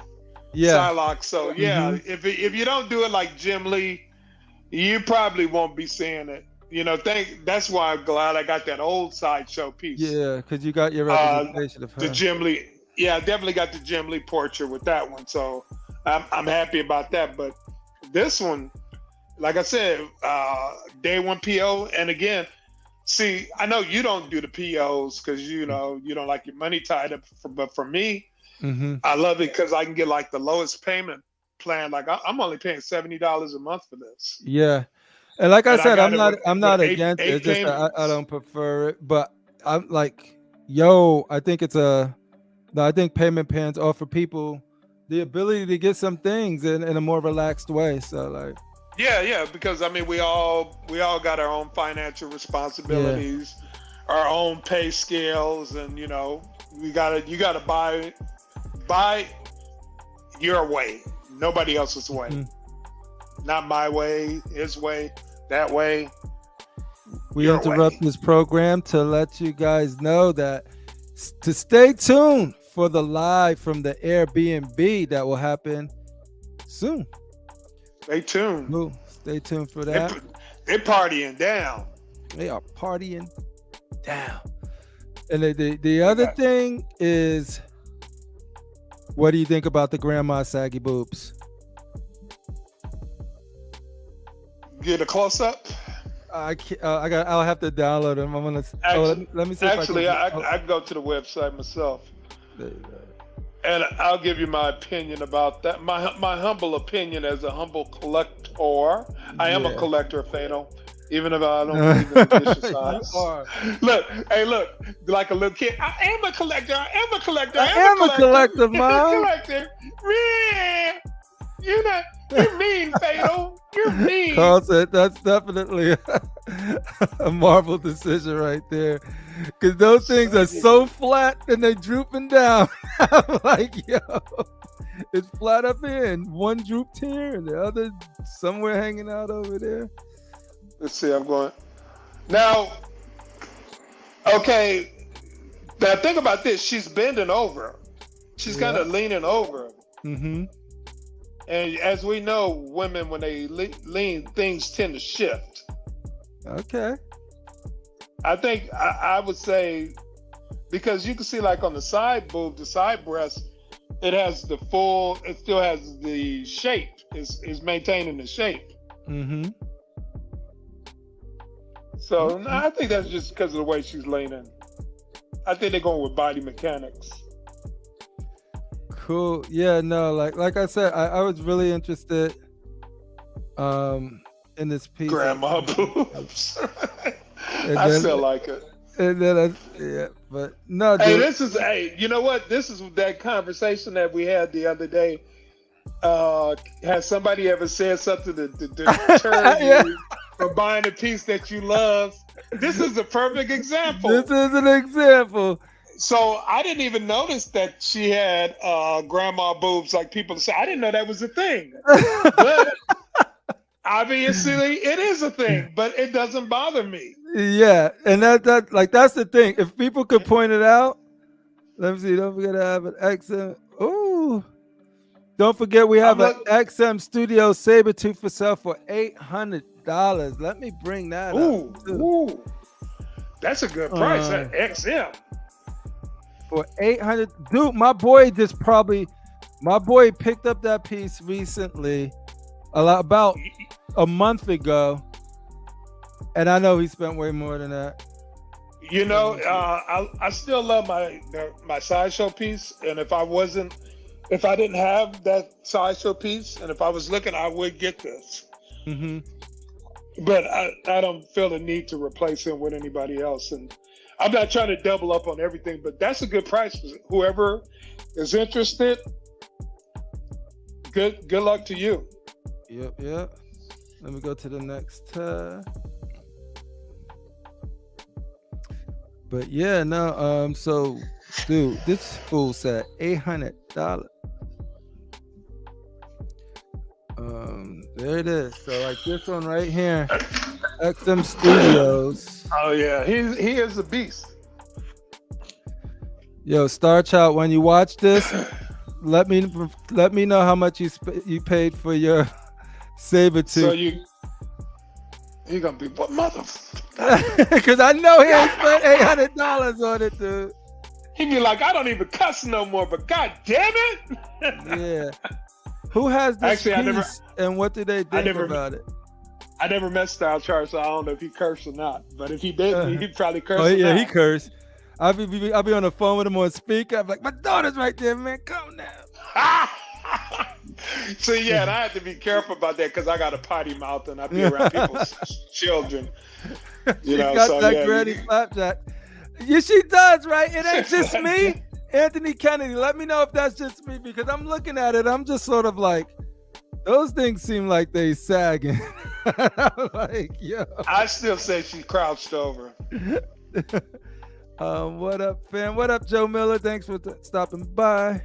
Yeah. Psylocke. So yeah, if you don't do it like Jim Lee, you probably won't be seeing it. That's why I'm glad I got that old Sideshow piece. Yeah, because you got your representation of her. The Jim Lee. Yeah, I definitely got the Jim Lee portrait with that one. So I'm happy about that. But this one, like I said, day one PO. And again, see, I know you don't do the POs because you don't like your money tied up. But for me, I love it because I can get like the lowest payment plan. Like I'm only paying $70 a month for this. Yeah. And like I And I said, got I'm it not with against it. eight It's just that I payments. don't prefer it. But I'm like, I think I think payment plans offer people the ability to get some things in a more relaxed way. So like, Yeah, because I mean we all got our own financial responsibilities, our own pay scales, and you gotta buy your way, nobody else's way. Not my way, his way, that way. we Your interrupt way. this program to let you guys know that to stay tuned for the live from the Airbnb that will happen soon. Stay tuned. Ooh, stay tuned for that. They're partying down. They are partying down. And the other thing is, what do you think about the grandma saggy boobs? Get a close up. I'll have to download them. I'm gonna. Let me see. Actually, if I go to the website myself, there you go. and I'll give you my opinion about that. My humble opinion as a humble collector. I am a Yeah. collector, Fatal. even if I don't believe in the vicious You size. are. Look, hey, look, like a little kid. I am a collector. I am a collector. I am a collector, I'm a Mom. collector. Yeah. You're mean, Fatal. You're mean. Carl said that's definitely a Marvel decision right there. Because those things are so flat and they drooping down. I'm like, yo, it's flat up here and one drooped here and the other somewhere hanging out over there. Let's see, I'm going. Now, okay, now think about this. She's bending over. She's kind of leaning over. Mm-hmm. And as we know, women, when they lean, things tend to shift. Okay. I think I would say, because you can see like on the side boob, the side breast, it still has the shape, is maintaining the shape. Mm-hmm. So no, I think that's just because of the way she's leaning. I think they're going with body mechanics. Cool. Yeah, no, like I said, I was really interested in this piece. Grandma boobs. And I then- still like it. And then but no, Hey, dude. you know what? This is that conversation that we had the other day. Has somebody ever said something to deter Yeah. you from buying a piece that you love? This is a perfect example. This is an example. So I didn't even notice that she had grandma boobs, like people say. I didn't know that was a thing. But obviously, it is a thing, but it doesn't bother me. Yeah, and that's the thing. If people could point it out, let me see. Don't forget to have an XM. Ooh, don't forget we have an XM Studio Sabertooth for sale for $800. Let me bring that up. Ooh, that's a good price. That XM for $800. Dude, my boy picked up that piece recently, about a month ago. And I know he spent way more than that. You know, I still love my sideshow piece, and if I didn't have that sideshow piece, and if I was looking, I would get this. Mm-hmm. But I don't feel the need to replace him with anybody else, and I'm not trying to double up on everything. But that's a good price. Whoever is interested, good luck to you. Yep. Let me go to the next tab. But yeah, no, so dude, this fool said $800. There it is. So like this one right here, XM Studios. Oh yeah, he is a beast. Yo, Star Child, when you watch this, let me know how much you paid for your Sabertooth. So you gonna be what mother? Because I know he ain't spent $800 on it, dude. He'd be like, I don't even cuss no more, but god damn it! Yeah. Who has this piece and what did they think about it? I never met Style Chart, so I don't know if he cursed or not. But if he did, he'd probably curse. Oh yeah, he cursed. I'll be on the phone with him on speaker. I'm like, my daughter's right there, man. Come now. So yeah, and I had to be careful about that because I got a potty mouth and I be around people's children. You know, got so that yeah. granny flapjack. Yeah, she does, right? It ain't just me. Anthony Kennedy, let me know if that's just me because I'm looking at it. I'm just sort of like, those things seem like they sagging. I'm like, yo. I still say she crouched over. What up, fam? What up, Joe Miller? Thanks for stopping by.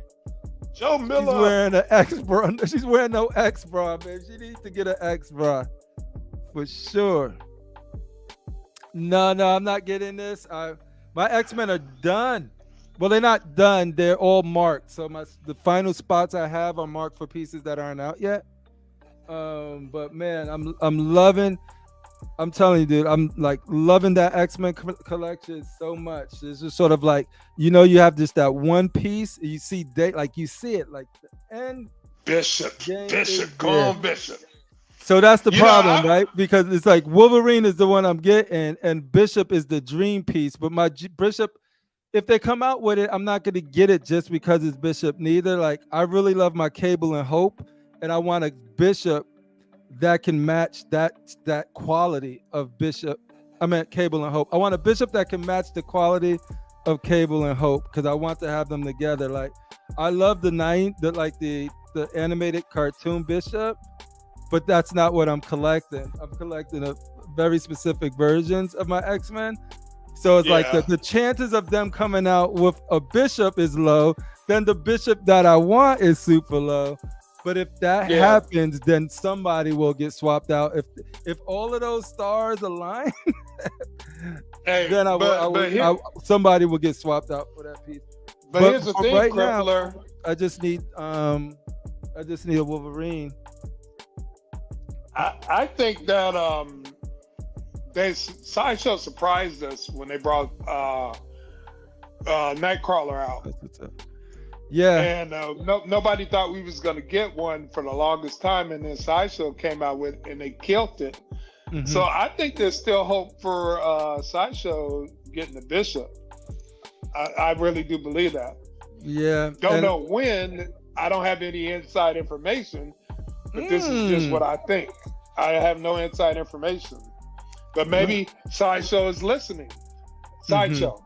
Joe Miller. She's wearing an X bra. She's wearing no X bra, babe. She needs to get an X bra for sure. No, I'm not getting this. My X-Men are done. Well, they're not done. They're all marked. So the final spots I have are marked for pieces that aren't out yet. But man, I'm loving. I'm telling you, dude. I'm like loving that X-Men collection so much. It's just sort of like, you have just that one piece. You see, you see it like the end. Bishop, come on, Bishop. So that's the problem, right? Because it's like Wolverine is the one I'm getting, and Bishop is the dream piece. But my Bishop, if they come out with it, I'm not going to get it just because it's Bishop neither. Like, I really love my Cable and Hope, and I want a Bishop that can match that quality of Bishop. I meant Cable and Hope. I want a Bishop that can match the quality of Cable and Hope because I want to have them together. Like I love the animated cartoon Bishop, but that's not what I'm collecting. I'm collecting a very specific versions of my X-Men. So it's like the chances of them coming out with a Bishop is low. Then the Bishop that I want is super low. But if that happens, then somebody will get swapped out. If all of those stars align, then somebody will get swapped out for that piece. But here's the thing, right Crippler. now, I just need a Wolverine. I think that Sideshow surprised us when they brought Nightcrawler out. That's what's up. Yeah, and nobody thought we was gonna get one for the longest time, and then Sideshow came out with, and they killed it. Mm-hmm. So I think there's still hope for Sideshow getting the Bishop. I really do believe that. Yeah, don't know when. I don't have any inside information, but this is just what I think. I have no inside information, but maybe Sideshow is listening. Sideshow,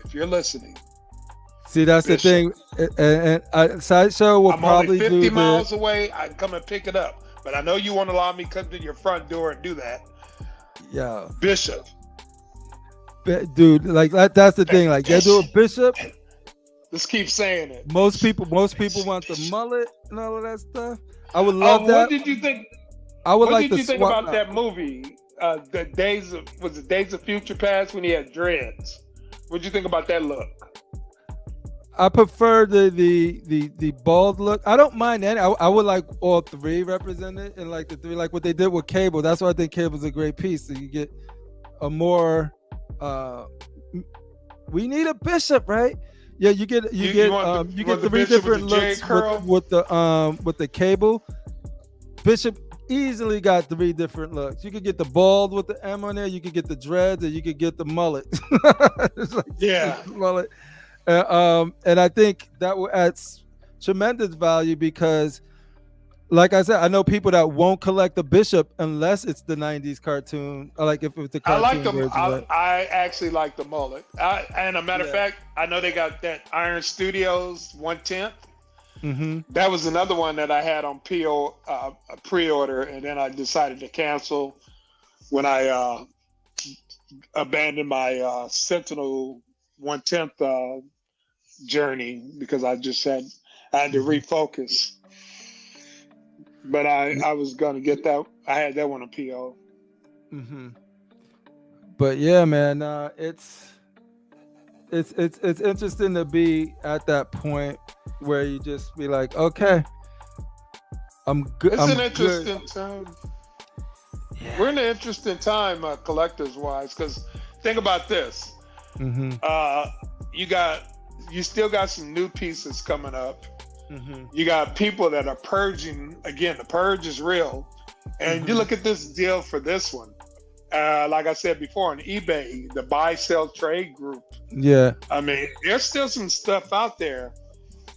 if you're listening. See, that's Bishop. The thing, and Sideshow will probably only 50 miles away. I can come and pick it up, but I know you won't allow me to come to your front door and do that. Yeah, Bishop, dude, like that's the thing. Like they do a Bishop. Just keep saying it. Most people want the mullet and all of that stuff. I would love that. What did you think? What did you think about that movie? The Days of Future Past when he had dreads. What did you think about that look? I prefer the bald look. I don't mind any. I would like all three represented and like the three, like what they did with Cable. That's why I think Cable's a great piece. So you get a more. We need a Bishop, right? Yeah, you get three different looks with the Cable. Bishop easily got three different looks. You could get the bald with the M on there. You could get the dreads, and you could get the mullet. Mullet. And I think that will add tremendous value because, like I said, I know people that won't collect the Bishop unless it's the '90s cartoon. Like if it's the cartoon. I like them. I actually like the mullet. And a matter of fact, I know they got that Iron Studios 1/10. Mm-hmm. That was another one that I had on pre-order, and then I decided to cancel when I abandoned my Sentinel 1/10 journey because I had to refocus. But I was gonna get that. I had that one on PO. Mm-hmm. But yeah, man, it's interesting to be at that point where you just be like, okay, I'm good. It's an interesting time. Yeah. We're in an interesting time, collectors wise, because think about this. Mm-hmm. You still got some new pieces coming up. Mm-hmm. You got people that are purging. Again, the purge is real. And you look at this deal for this one. Like I said before, on eBay, the buy, sell, trade group. Yeah. I mean, there's still some stuff out there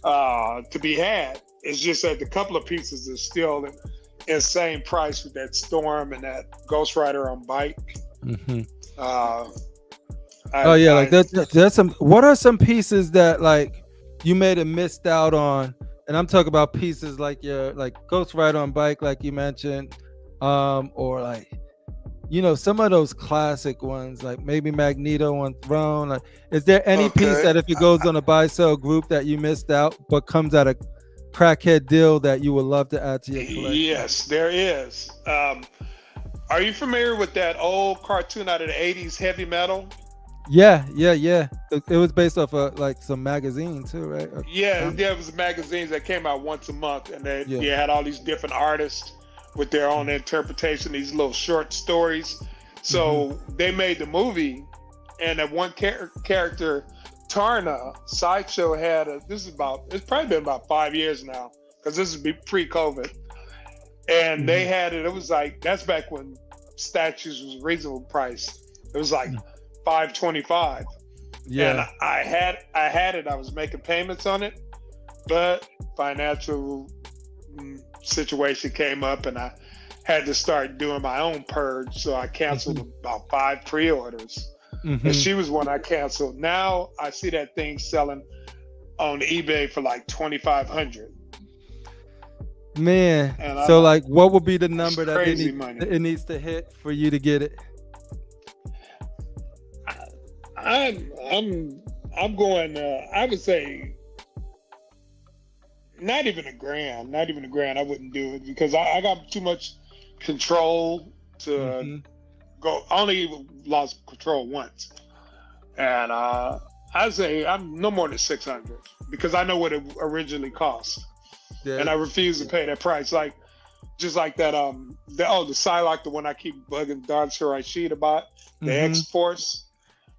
to be had. It's just that a couple of pieces are still insane price with that Storm and that Ghost Rider on bike. Mm-hmm. There's some. What are some pieces that like you may have missed out on? And I'm talking about pieces like your Ghost Rider on bike, like you mentioned, or like some of those classic ones, like maybe Magneto on Throne. Like, is there any piece that if it goes on a buy sell group that you missed out, but comes at a crackhead deal that you would love to add to your collection? Yes, there is. Are you familiar with that old cartoon out of the 80s, Heavy Metal? Yeah. It was based off of like some magazine too, right? There was magazines that came out once a month, and they had all these different artists with their own interpretation, these little short stories. So they made the movie, and that one character, Tarna, Sideshow had it's probably been about 5 years now, because this is pre-COVID. And they had it was like, that's back when statues was reasonable price. It was like $5.25. Yeah. And I had it. I was making payments on it, but financial situation came up, and I had to start doing my own purge, so I canceled about 5 pre-orders. And she was one I canceled. Now I see that thing selling on eBay for like 2,500. Man, And so I'm like, what would be the number that crazy money. it needs to hit for you to get it? I'm going. I would say not even a grand. Not even a grand. I wouldn't do it because I got too much control to go. I only lost control once, and I'd say I'm no more than 600 because I know what it originally cost, and I refuse to pay that price. Like just like that. The Psylocke, the one I keep bugging Dr. Rashid about, the X Force.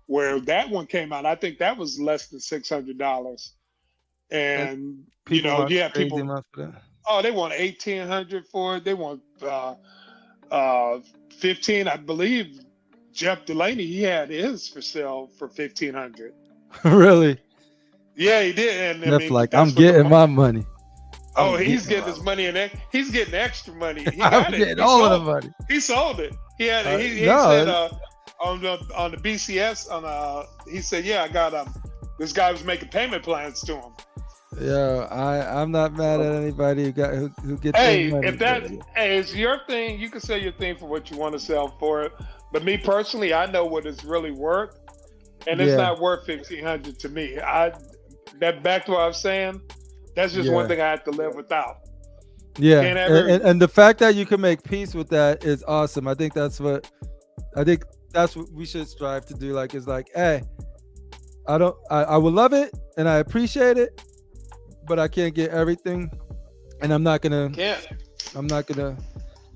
Where that one came out, I think that was less than $600, and people they want 1,800 for it. They want 15. I believe Jeff Delaney, he had his for sale for 1,500. Really? Yeah, he did. And that's like I'm getting my money. Oh, he's getting his money in there. He's getting extra money. He I'm got it. getting all of the money. He sold it. He had it. He said on the BCS he said, yeah, I got this guy was making payment plans to him. Yeah, I'm not mad at anybody who gets hey money. If that is your thing, you can sell your thing for what you want to sell for it. But me personally, I know what it's really worth, and it's not worth 1,500 to me. That back to what I was saying, that's just one thing I have to live without. Yeah, and the fact that you can make peace with that is awesome. I think that's what we should strive to do. Like, it's like, hey, I would love it and I appreciate it, but I can't get everything, and I'm not gonna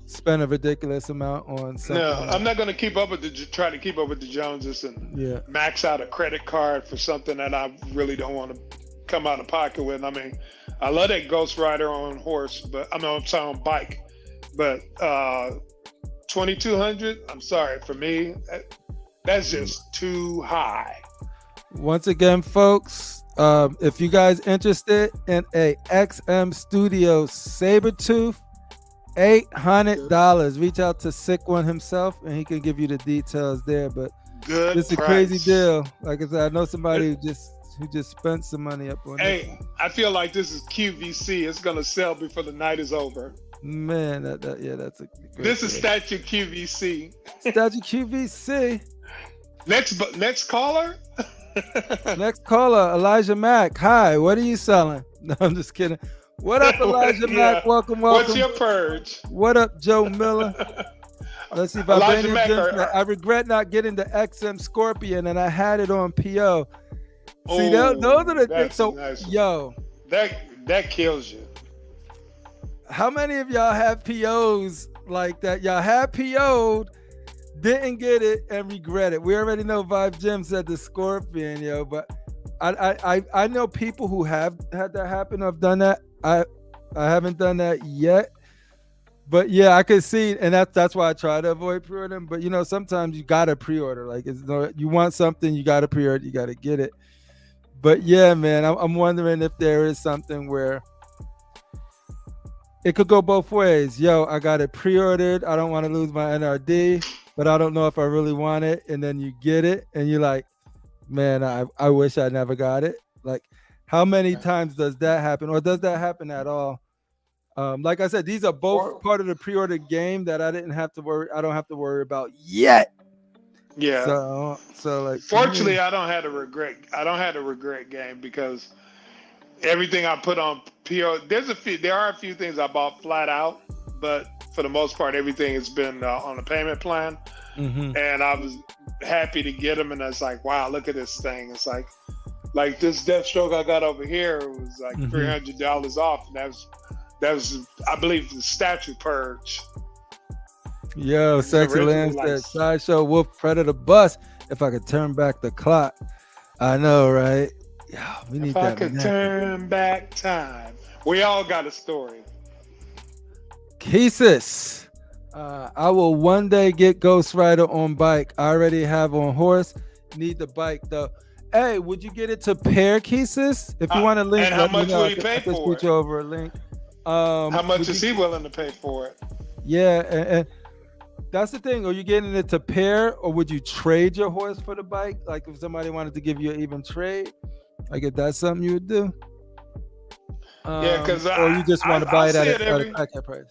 spend a ridiculous amount on something. No, I'm not gonna try to keep up with the Joneses and max out a credit card for something that I really don't want to come out of pocket with. I mean, I love that Ghost Rider on horse, but I'm on bike, but 2,200. I'm sorry, for me, that's just too high. Once again, folks, if you guys interested in a XM Studio Sabertooth, $800. Reach out to Sick One himself, and he can give you the details there. But it's a crazy deal. Like I said, I know somebody who just spent some money up on it. Hey, I feel like this is QVC. It's gonna sell before the night is over. Man, that's a great this is Statue QVC. Statue QVC. Next caller. Next caller, Elijah Mack. Hi, what are you selling? No, I'm just kidding. What up, Elijah Mack? Welcome. What's your purge? What up, Joe Miller? Let's see if I regret not getting the XM Scorpion, and I had it on PO. See, those are the things. So, nice. Yo, that kills you. How many of y'all have POs like that? Y'all had PO'd, didn't get it, and regret it. We already know Vibe Jim said the Scorpion, yo, but I know people who have had that happen. I've done that. I haven't done that yet, but yeah, I could see, and that's why I try to avoid pre-ordering. But sometimes you gotta pre-order. Like, you want something, you gotta pre-order, you gotta get it. But yeah, man, I'm wondering if there is something where it could go both ways. Yo, I got it pre-ordered. I don't want to lose my NRD, but I don't know if I really want it. And then you get it, and you're like, man, I wish I never got it. Like, how many times does that happen, or does that happen at all? Like I said, these are both part of the pre-order game that I don't have to worry about yet. Yeah. So like, fortunately, I don't have a regret game because everything I put on PO. There are a few things I bought flat out, but for the most part, everything has been on a payment plan, and I was happy to get them. And it's like, wow, look at this thing. It's like this Deathstroke I got over here was like $300 off, and that was I believe the Statue Purge. Yo, Sexy Lamb said, Sideshow Wolf Predator Bus. If I could turn back the clock. I know, right? Yeah, we need that. If I could turn back time. We all got a story. Kesis. I will one day get Ghost Rider on bike. I already have on horse. Need the bike though. Hey, would you get it to pair, Kesis? If you want a link, and how much will you pay for it? You over a link. How much is he willing to pay for it? Yeah, and that's the thing. Are you getting it to pair, or would you trade your horse for the bike? Like if somebody wanted to give you an even trade, like if that's something you would do, Yeah, because or you just want to buy it see at it a every packet price.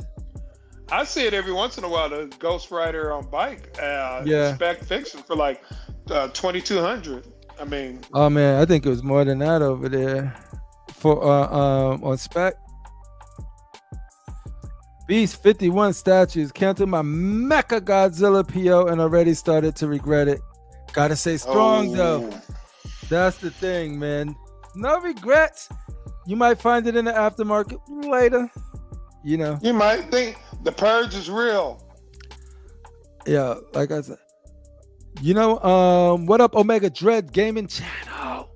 I see it every once in a while. The Ghost Rider on bike Yeah. spec fiction for like 2,200. I mean, Oh man, I think it was more than that over there for on spec. Beast 51 statues canceled my Mecha Godzilla PO and already started to regret it. Gotta say strong though. That's the thing, man. No regrets. You might find it in the aftermarket later. You know. You might think the purge is real. Yeah, like I said. You know, what up, Omega Dread Gaming Channel?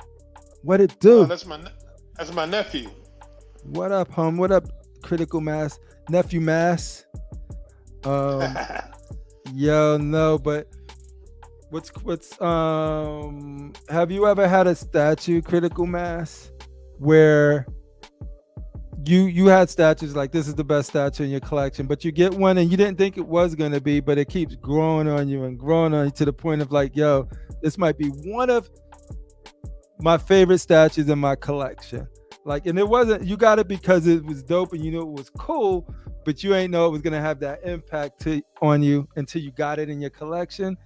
What it do? Oh, that's my nephew. What up, home? What up, Critical Mass? Nephew Mass? Yo, no, but what's have you ever had a statue, Critical Mass, where you had statues like this is the best statue in your collection, but you get one and you didn't think it was gonna be, but it keeps growing on you and growing on you to the point of like, yo, this might be one of my favorite statues in my collection. Like, and it wasn't, you got it because it was dope and you knew it was cool, but you ain't know it was gonna have that impact on you until you got it in your collection.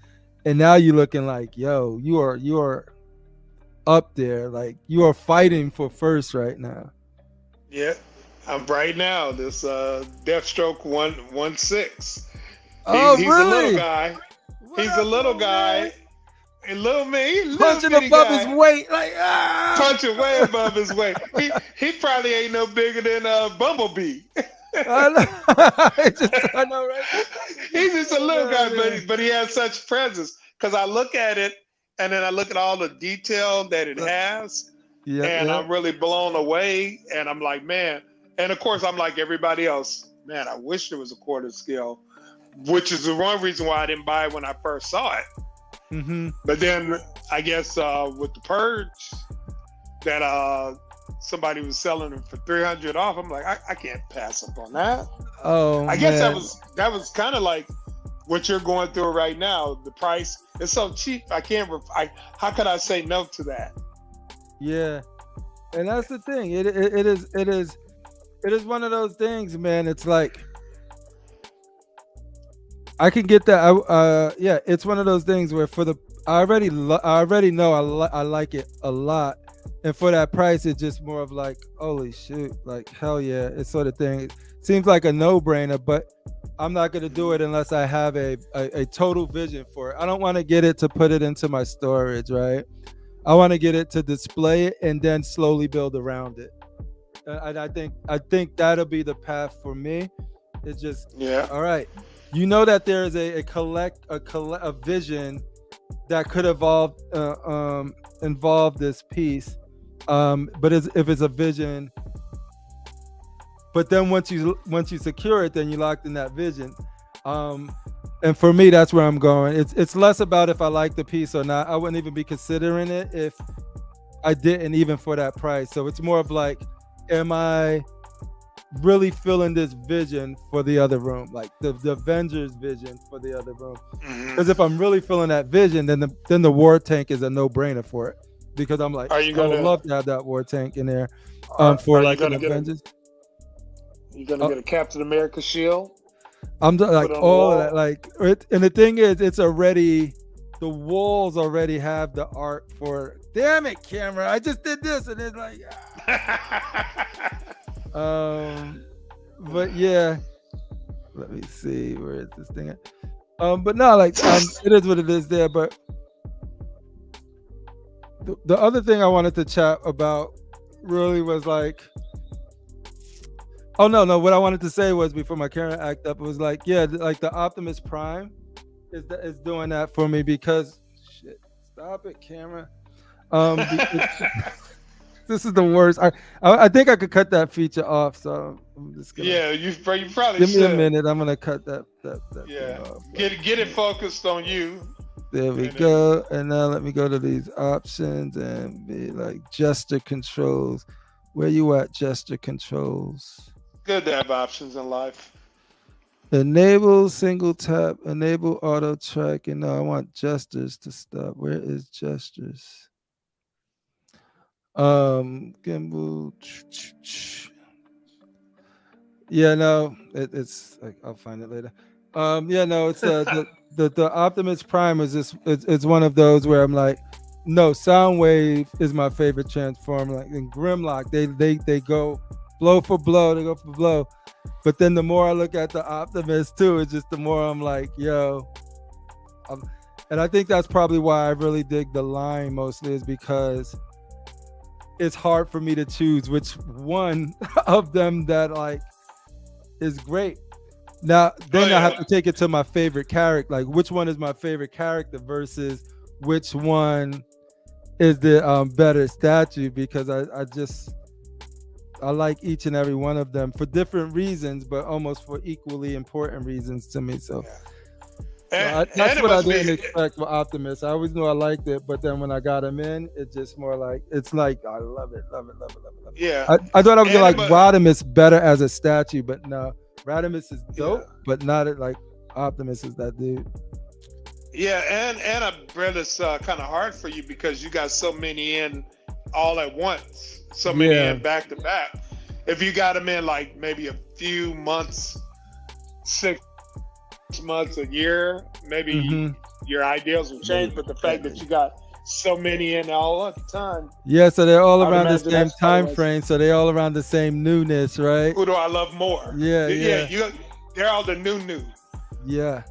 And now you're looking like, yo, you are up there, like you are fighting for first right now. Yeah, I'm right now. This Deathstroke 116. Oh, He's really? a little guy. What He's up, a little man? guy. A little me, Punching above his weight, like punching way above his weight. He probably ain't no bigger than Bumblebee. I know, right? He's just a little guy, but he has such presence. Because I look at it, and then I look at all the detail that it has, and I'm really blown away. And I'm like, man. And of course, I'm like everybody else. Man, I wish there was a quarter scale, which is the one reason why I didn't buy it when I first saw it. Mm-hmm. But then I guess with the purge that somebody was selling them for 300 off, I'm like, I can't pass up on that. Oh, I guess that was kind of like what you're going through right now. The price is so cheap. How could I say no to that? Yeah, and that's the thing. It is one of those things, man. It's like I can get that. Yeah, it's one of those things where I already know I like it a lot, and for that price, it's just more of like, holy shoot, like hell yeah, it's sort of thing. It seems like a no-brainer, but I'm not gonna do it unless I have a total vision for it. I don't want to get it to put it into my storage, right? I want to get it to display it and then slowly build around it. And I think that'll be the path for me. It's just all right. You know that there is a vision that could involve this piece, but if it's a vision, but then once you secure it, then you're locked in that vision. And for me, that's where I'm going. It's less about if I like the piece or not. I wouldn't even be considering it if I didn't, even for that price. So it's more of like, am I really feeling this vision for the other room, like the Avengers vision for the other room? Because if I'm really feeling that vision, then the war tank is a no-brainer for it, because I'm like, I would love to have that war tank in there for like an Avengers. You gonna get a Captain America shield? I'm like all of that, like, and the thing is, it's already, the walls already have the art for. Damn it, camera! I just did this, and it's like. But yeah, let me see, where is this thing at? But no, like it is what it is there. But the other thing I wanted to chat about really was like, oh no, what I wanted to say was, before my camera act up, it was like, yeah, like the Optimus Prime is doing that for me, because shit, stop it, camera. This is the worst. I think I could cut that feature off, so I'm just gonna. Yeah, you probably give should. Me a minute. I'm gonna cut that. Yeah, off. Get it focused on you. There we go. And now let me go to these options and be like gesture controls. Where you at, gesture controls? Good to have options in life. Enable single tap, enable auto track, and no, I want gestures to stop. Where is gestures? Gimbal. Yeah, no, it's like I'll find it later. Yeah, no, it's the Optimus Prime is just it's one of those where I'm like, no, Soundwave is my favorite transformer. Like in Grimlock, they go blow for blow, they go for blow. But then the more I look at the Optimus too, it's just the more I'm like, yo. And I think that's probably why I really dig the line mostly, is because it's hard for me to choose which one of them that like is great. Now then I have to take it to my favorite character, like which one is my favorite character versus which one is the better statue, because I like each and every one of them for different reasons, but almost for equally important reasons to me. So, that's what I didn't expect for Optimus. I always knew I liked it, but then when I got him in, it's just more like, it's like, I love it. Yeah. I thought I was going to like Rodimus better as a statue, but no. Rodimus is dope, but not like Optimus is that dude. Yeah, and I read it's kind of hard for you because you got so many in all at once. So many in back to back. If you got them in like maybe a few months, 6 months, a year, maybe your ideals will change. But the fact that you got so many in all at the time. Yeah, so they're all around the same time frame. So they're all around the same newness, right? Who do I love more? Yeah. They're all the new. Yeah.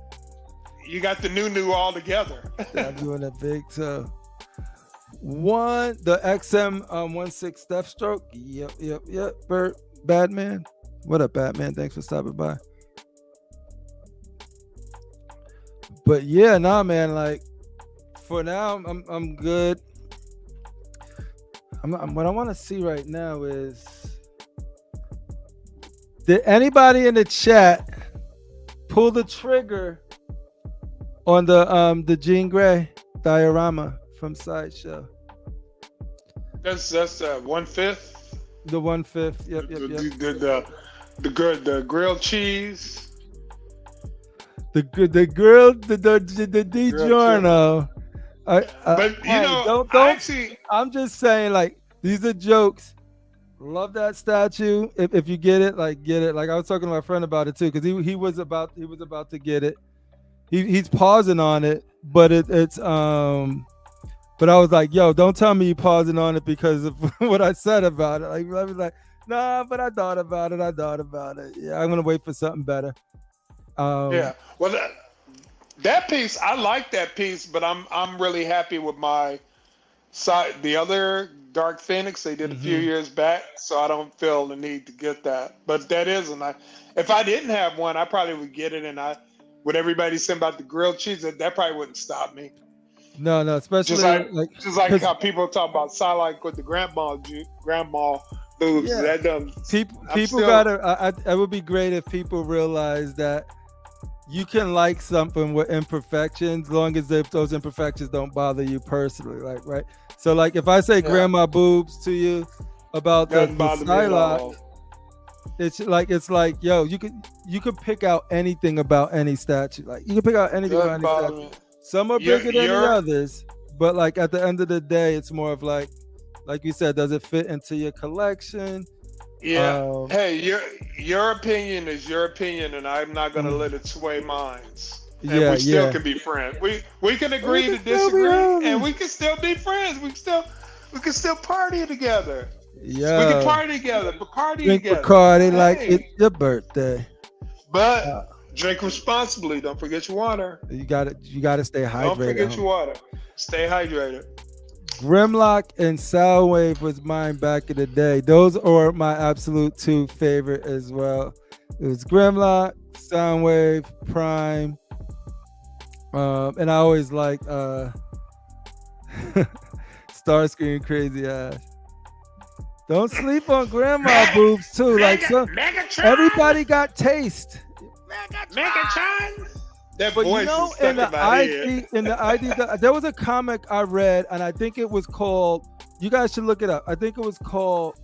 You got the new all together. I'm doing a big toe. The XM 16 Deathstroke. Yep. Bert, Batman. What up, Batman? Thanks for stopping by. But yeah, nah, man. Like for now, I'm good. What I want to see right now is, did anybody in the chat pull the trigger on the Jean Grey diorama from Sideshow? That's 1/5. The 1/5. Yep. The grilled cheese. The DiGiorno. But don't actually, I'm just saying, like, these are jokes. Love that statue. If you get it, like, get it. Like, I was talking to my friend about it too, because he was about to get it. He's pausing on it, but it's but I was like, yo, don't tell me you pausing on it because of what I said about it. Like, I was like, nah, but I thought about it. Yeah, I'm gonna wait for something better. Yeah. Well, that piece, I like that piece, but I'm really happy with my side. The other Dark Phoenix they did a few years back, so I don't feel the need to get that. But that isn't. If I didn't have one, I probably would get it, and what everybody saying about the grilled cheese, that probably wouldn't stop me. No, especially just like how people talk about Psylocke with the grandma boobs. Yeah. That doesn't. People gotta. It would be great if people realize that you can like something with imperfections, long as those imperfections don't bother you personally. Like, right? So, like, if I say grandma boobs to you about the Psylocke, it's like, yo, you could pick out anything about any statue. Like, you can pick out anything about any statue. Some are bigger than the others, but like at the end of the day, it's more of like you said, does it fit into your collection? Yeah. Hey, your opinion is your opinion, and I'm not gonna let it sway mine. And we still can be friends. We can agree to disagree, and we can still be friends. We can still party together. Yeah. We can party together. Drink Bacardi like it's your birthday. But drink responsibly. Don't forget your water. You gotta stay hydrated. Don't forget your water. Stay hydrated. Grimlock and Soundwave was mine back in the day. Those are my absolute two favorite as well. It was Grimlock, Soundwave, Prime, and I always like Starscream Crazy Ass. Don't sleep on grandma boobs too. Everybody got taste. Megatron. That But voice you know, is stuck in the ID, there was a comic I read, and I think it was called. You guys should look it up. I think it was called.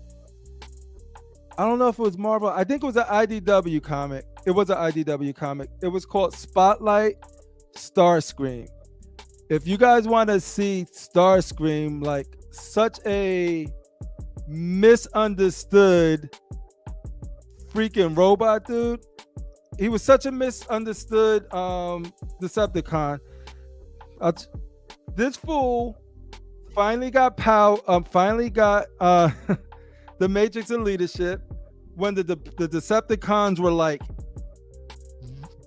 I don't know if it was Marvel. I think it was an IDW comic, It was an IDW comic. It was called Spotlight Starscream. If you guys want to see Starscream, like such a misunderstood freaking robot dude. He was such a misunderstood Decepticon. This fool finally got finally got the Matrix of Leadership when the Decepticons were like,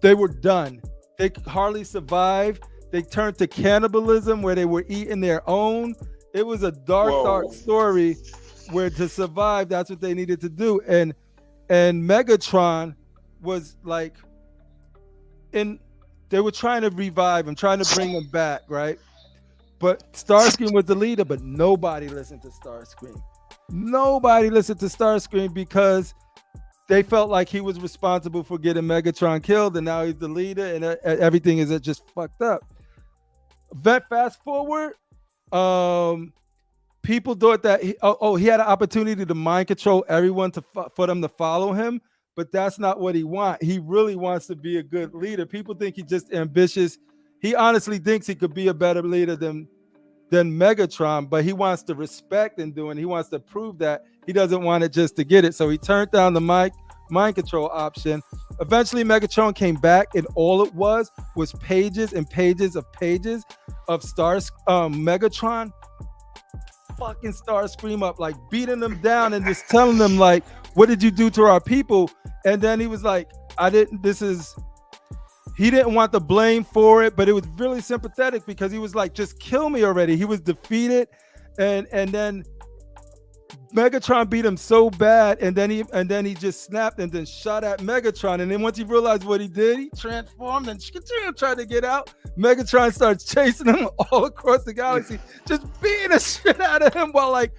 they were done. They hardly survived. They turned to cannibalism where they were eating their own. It was a dark story where to survive, that's what they needed to do. And Megatron was like, they were trying to revive him, trying to bring him back, right? But Starscream was the leader, but nobody listened to Starscream. Nobody listened to Starscream because they felt like he was responsible for getting Megatron killed, and now he's the leader, and everything is just fucked up. Fast forward, people thought that he had an opportunity to mind control everyone for them to follow him, but that's not what he wants. He really wants to be a good leader. People think he's just ambitious. He honestly thinks he could be a better leader than Megatron, but he wants to respect and do, and he wants to prove that he doesn't want it just to get it. So he turned down the mind control option. Eventually, Megatron came back, and all it was pages and pages of Megatron fucking Starscream up, like beating them down and just telling them like, what did you do to our people? And then he was like, he didn't want the blame for it, but it was really sympathetic because he was like, just kill me already. He was defeated, and then Megatron beat him so bad, and then he just snapped and then shot at Megatron. And then once he realized what he did, he transformed and tried to get out. Megatron starts chasing him all across the galaxy, just beating the shit out of him while like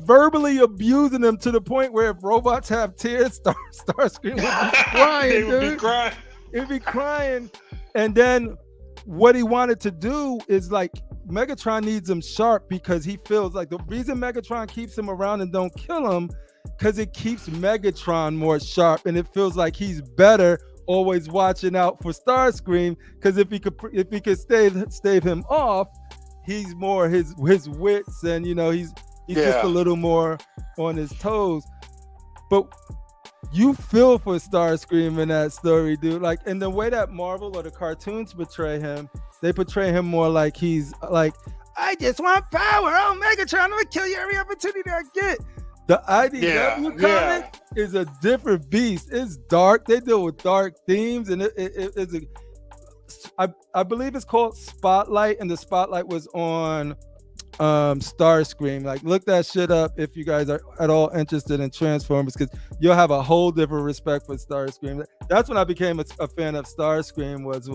verbally abusing him to the point where if robots have tears, Starscream would be crying, dude. He'd be crying. And then what he wanted to do is like, Megatron needs him sharp because he feels like the reason Megatron keeps him around and don't kill him because it keeps Megatron more sharp, and it feels like he's better always watching out for Starscream, because if he could stave him off, he's more his wits, and he's just a little more on his toes. But you feel for Starscream in that story, dude. Like, in the way that Marvel or the cartoons portray him, they portray him more like he's like, I just want power. Oh, Megatron, I'm gonna kill you every opportunity I get. The IDW comic is a different beast. It's dark. They deal with dark themes, and I believe it's called Spotlight, and the Spotlight was on Starscream. Like, look that shit up if you guys are at all interested in Transformers, because you'll have a whole different respect for Starscream. That's when I became a fan of Starscream, was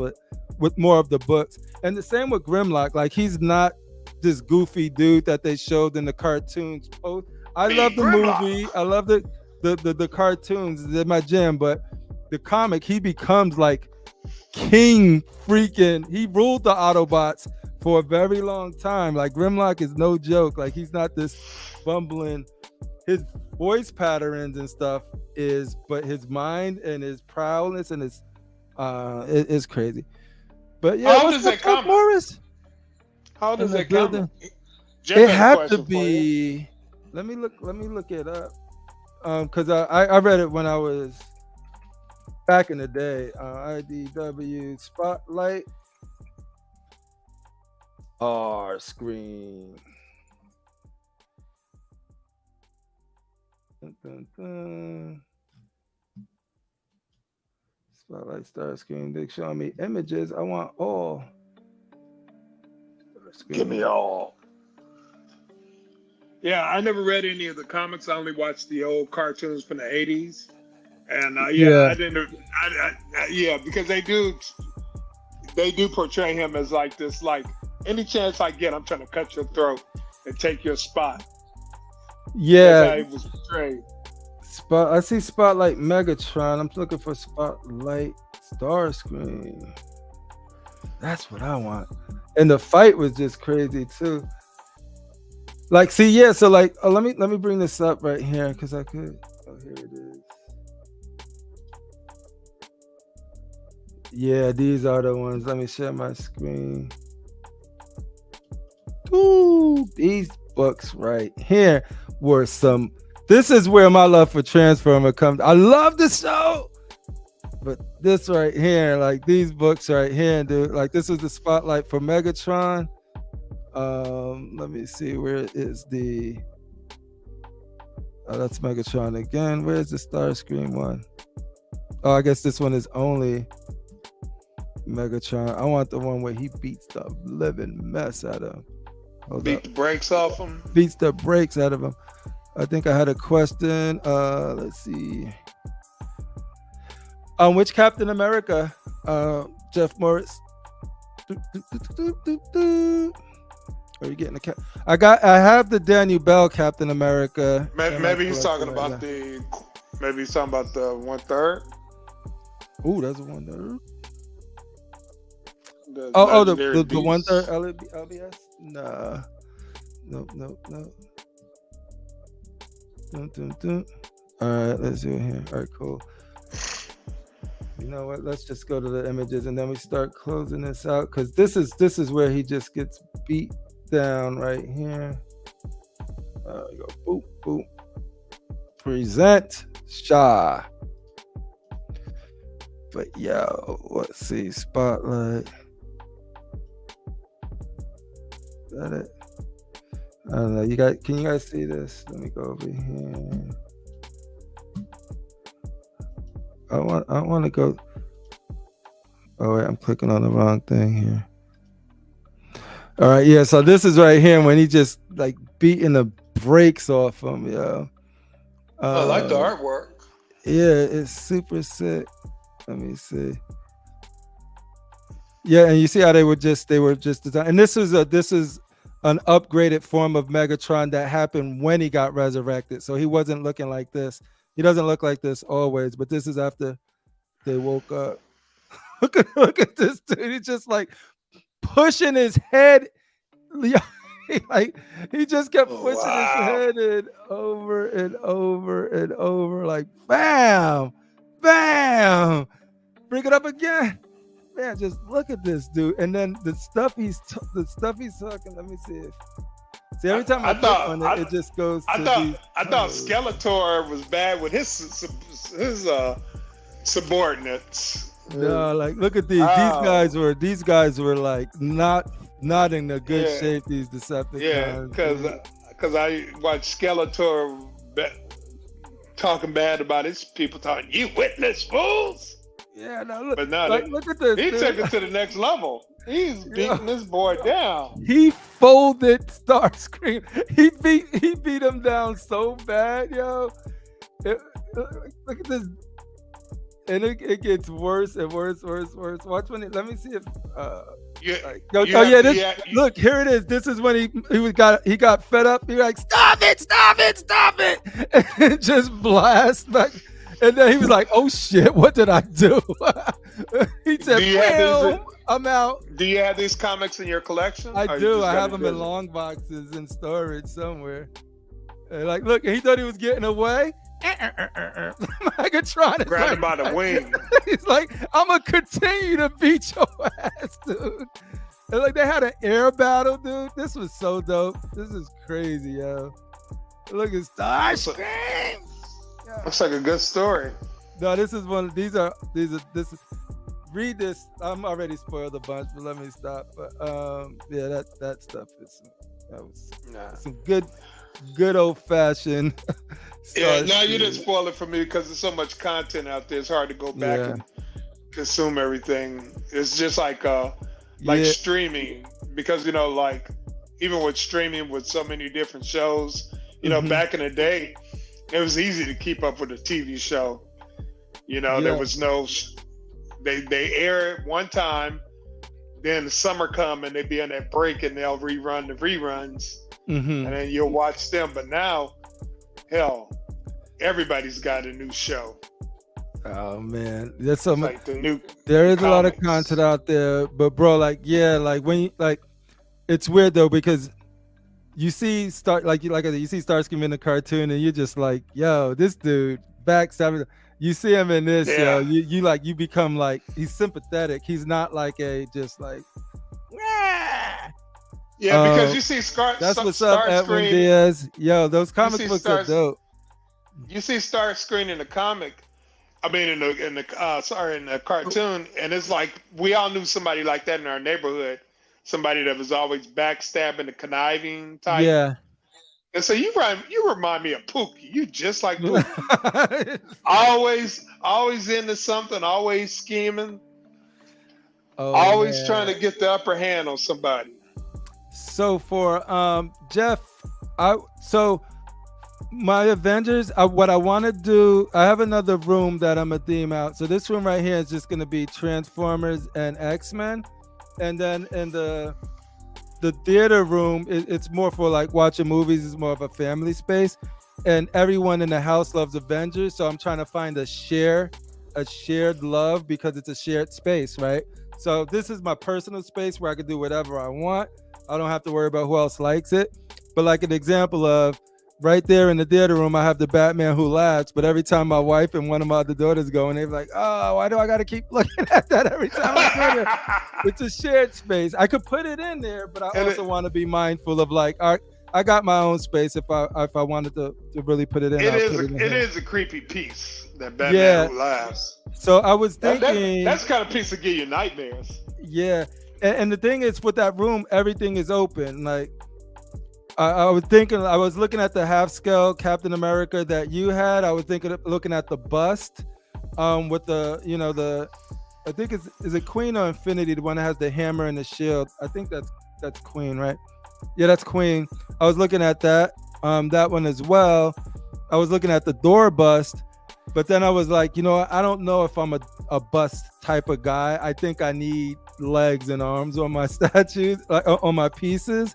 with more of the books. And the same with Grimlock. Like, he's not this goofy dude that they showed in the cartoons. I love the movie. I love the cartoons. They're my jam. But the comic, he becomes like king freaking. He ruled the Autobots for a very long time. Like, Grimlock is no joke. Like, he's not this bumbling. His voice patterns and stuff is, but his mind and his prowess and his is crazy. But yeah, how does that come, Morris? How does it come? It had to be. Let me look it up. Because I read it when I was back in the day. IDW Spotlight Screen. Dun, dun, dun. Spotlight Starscream. They're showing me images. I want all. Give me all. Yeah, I never read any of the comics. I only watched the old cartoons from the 80s. And I didn't. Because they do portray him as like this, like, any chance I get, I'm trying to cut your throat and take your spot. Yeah. That's how he was portrayed. I see Spotlight Megatron. I'm looking for Spotlight Starscream. That's what I want. And the fight was just crazy too. Like, see, yeah. So like, let me bring this up right here because I could. Oh, here it is. Yeah, these are the ones. Let me share my screen. Ooh, these books right here were some. This is where my love for Transformer comes. I love the show, but this right here, like these books right here, dude. Like this was the spotlight for Megatron. Let me see where is the. Oh, that's Megatron again. Where's the Starscream one? Oh, I guess this one is only Megatron. I want the one where he beats the living mess out of him. Beat the brakes off him. Beats the brakes out of him. I think I had a question. Let's see. Which Captain America? Jeff Morris. Are you getting the cap? I have the Daniel Bell Captain America. Maybe he's talking about the. Maybe he's talking about the 1/3. Ooh, that's a 1/3. The 1/3 LBS? Nah. Nope. All right, let's do it here. All right, cool. You know what? Let's just go to the images and then we start closing this out because this is where he just gets beat down right here. You go boop boop. Present Shaw. But yo, let's see. Spotlight. Is that it? I don't know. Can you guys see this? Let me go over here. I want to go. Oh wait, I'm clicking on the wrong thing here. All right, yeah. So this is right here when he just like beating the brakes off him, yo. I like the artwork. Yeah, it's super sick. Let me see. Yeah, and you see how they were just designed. And this is an upgraded form of Megatron that happened when he got resurrected. So he wasn't looking like this. He doesn't look like this always, but this is after they woke up. look at this dude. He's just like pushing his head. Like he just kept pushing his head in over and over and over. Like bam, bam. Bring it up again. Man, just look at this dude. And then the stuff he's talking. Let me see if. See, every time I click on it, it just goes. I thought Skeletor was bad with his subordinates. No, like look at these. These guys were like not in a good shape. These Decepticons. Yeah, because I watched Skeletor talking bad about his people. Talking, you witless fools. Yeah, no, look. But now look at this. He took it to the next level. He's beating this boy down. He folded Starscream. He beat him down so bad, yo. Look at this. And it gets worse and worse. Watch when let me see if look, here it is. This is when he got fed up. He was like, stop it, and just blast back. And then he was like, oh shit, what did I do? He said, I'm out. Do you have these comics in your collection? I do. I have them in long boxes in storage somewhere. And like, look, he thought he was getting away. Megatron is grab him by the wing. He's like, I'm gonna continue to beat your ass, dude. And like they had an air battle, dude. This was so dope. This is crazy, yo. Look at Starscream. Looks like a good story. No, this is one. This is. Read this. I'm already spoiled a bunch, but let me stop. But yeah, that stuff is. That was some good old fashioned. Yeah, now you didn't spoil it for me because there's so much content out there. It's hard to go back and consume everything. It's just like streaming, because like even with streaming with so many different shows, back in the day, it was easy to keep up with a TV show. There was no. They air it one time, then the summer come and they be on that break and they'll rerun the reruns, and then you'll watch them. But now, hell, everybody's got a new show. Oh man, there's so much. There is a lot of content out there, but bro, when you it's weird though because you see you see Starscream in the cartoon and you're just like, yo, this dude backstabbing. You see him in this, Yeah. yo. You become like he's sympathetic. He's not like a just like. "Wah." Yeah, because you see That's what's up, Edwin Starscream. Diaz. Yo, those comic see books are Stars- dope. You see Starscream in the comic. I mean, in the cartoon, and it's like we all knew somebody like that in our neighborhood. Somebody that was always backstabbing, and conniving type. Yeah. And so you remind me of Pookie. You just like Pookie. always into something, always scheming, Oh, always man. trying to get the upper hand on somebody. So for Jeff, so my Avengers, what I want to do, I have another room that I'm a theme out. So this room right here is just going to be Transformers and X-Men, and then in the theater room, it's more for like watching movies. It's more of a family space, and everyone in the house loves Avengers. So I'm trying to find a shared love because it's a shared space, right? So this is my personal space where I can do whatever I want. I don't have to worry about who else likes it. But like an example of right there in the theater room, I have the Batman Who Laughs. But every time my wife and one of my other daughters go, and they're like, "Oh, why do I got to keep looking at that every time I go there?" It's a shared space. I could put it in there, but I also want to be mindful of like, I got my own space. If I wanted to really put it in, It it is a creepy piece, that Batman Who Laughs. So I was thinking that's kind of piece to give you nightmares. Yeah, and the thing is, with that room, everything is open. Like I was looking at the half scale Captain America that you had. I was looking at the bust, with the I think is it Queen or Infinity, the one that has the hammer and the shield. I think that's Queen, right? Yeah, that's Queen. I was looking at that one as well. I was looking at the Thor bust, but then I was like, I don't know if I'm a bust type of guy. I think I need legs and arms on my statues, like on my pieces.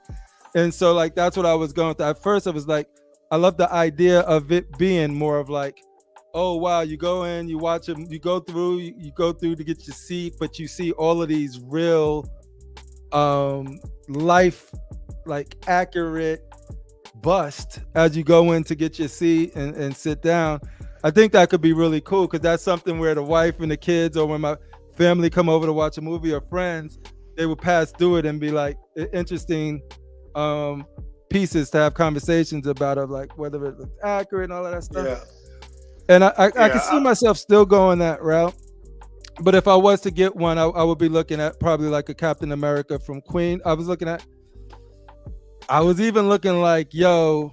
And so like that's what I was going through. At first I was like, I love the idea of it being more of like, oh wow, you go in, you watch them, you go through to get your seat, but you see all of these real life, like accurate bust as you go in to get your seat and sit down. I think that could be really cool because that's something where the wife and the kids, or when my family come over to watch a movie or friends, they would pass through it and be like interesting pieces to have conversations about, of like whether it looks accurate and all of that stuff. Yeah. And I can see myself still going that route. But if I was to get one, I would be looking at probably like a Captain America from Queen. I was even looking like, yo,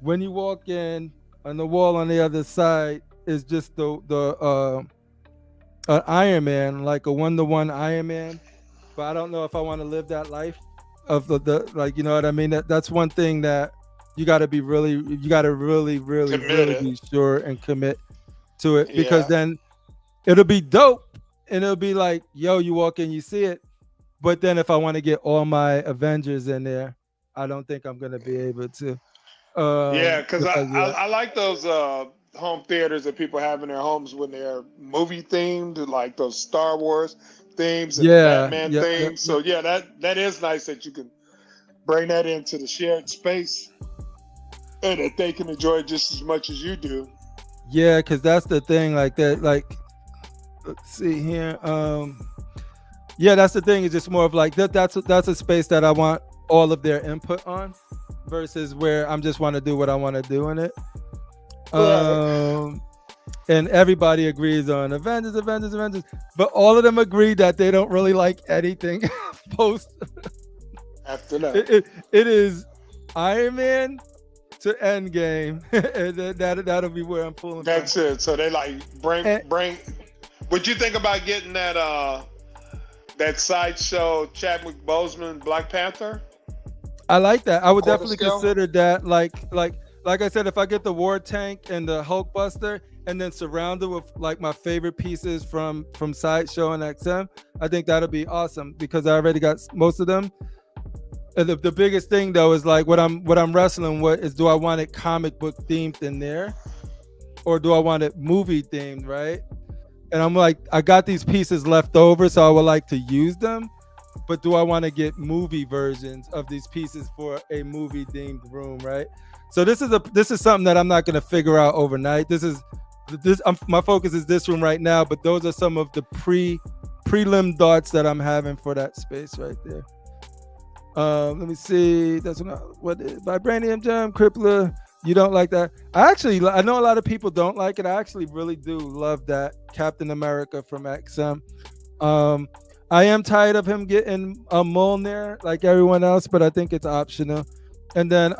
when you walk in, on the wall on the other side is just the Iron Man, like a 1-to-1 Iron Man. But I don't know if I want to live that life of the like, you know what I mean? That's one thing that you got to really be sure and commit to it, because then it'll be dope and it'll be like, yo, you walk in, you see it. But then if I want to get all my Avengers in there, I don't think I'm going to be able to. Because I like those home theaters that people have in their homes when they're movie themed, like those Star Wars themes and Batman themes. So that is nice that you can bring that into the shared space and that they can enjoy it just as much as you do. Yeah, because that's the thing. Like that. Like, let's see here. That's the thing. It's just more of like that's a space that I want all of their input on, versus where I'm just want to do what I want to do in it. And everybody agrees on Avengers, but all of them agree that they don't really like anything post. After that, it is Iron Man to Endgame. That'll be where I'm pulling. That's from. It. So they like bring. Would you think about getting that sideshow Chadwick Boseman Black Panther? I like that. I would Quarter definitely scale? consider that. Like I said, if I get the War Tank and the Hulk Buster, and then surround it with like my favorite pieces from Sideshow and XM, I think that'll be awesome, because I already got most of them. And the biggest thing though is like what I'm wrestling with is, do I want it comic book themed in there, or do I want it movie themed, right? And I'm like, I got these pieces left over, so I would like to use them. But do I want to get movie versions of these pieces for a movie themed room, right? So this is something that I'm not going to figure out overnight. my focus is this room right now, but those are some of the prelim thoughts that I'm having for that space right there. Let me see. That's what Vibranium Gem, Crippler. You don't like that? I know a lot of people don't like it. I actually really do love that Captain America from XM. I am tired of him getting a Mjolnir like everyone else, but I think it's optional. And then,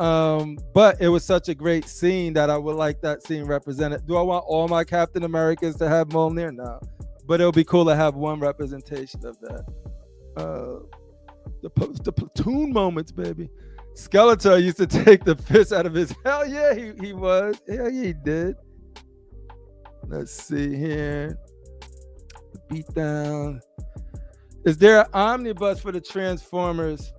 but it was such a great scene that I would like that scene represented. Do I want all my Captain Americas to have Mjolnir? No, but it'll be cool to have one representation of that. The platoon moments, baby. Skeletor used to take the piss out of his. Hell yeah, he was. Hell yeah, he did. Let's see here. The beatdown. Is there an omnibus for the Transformers?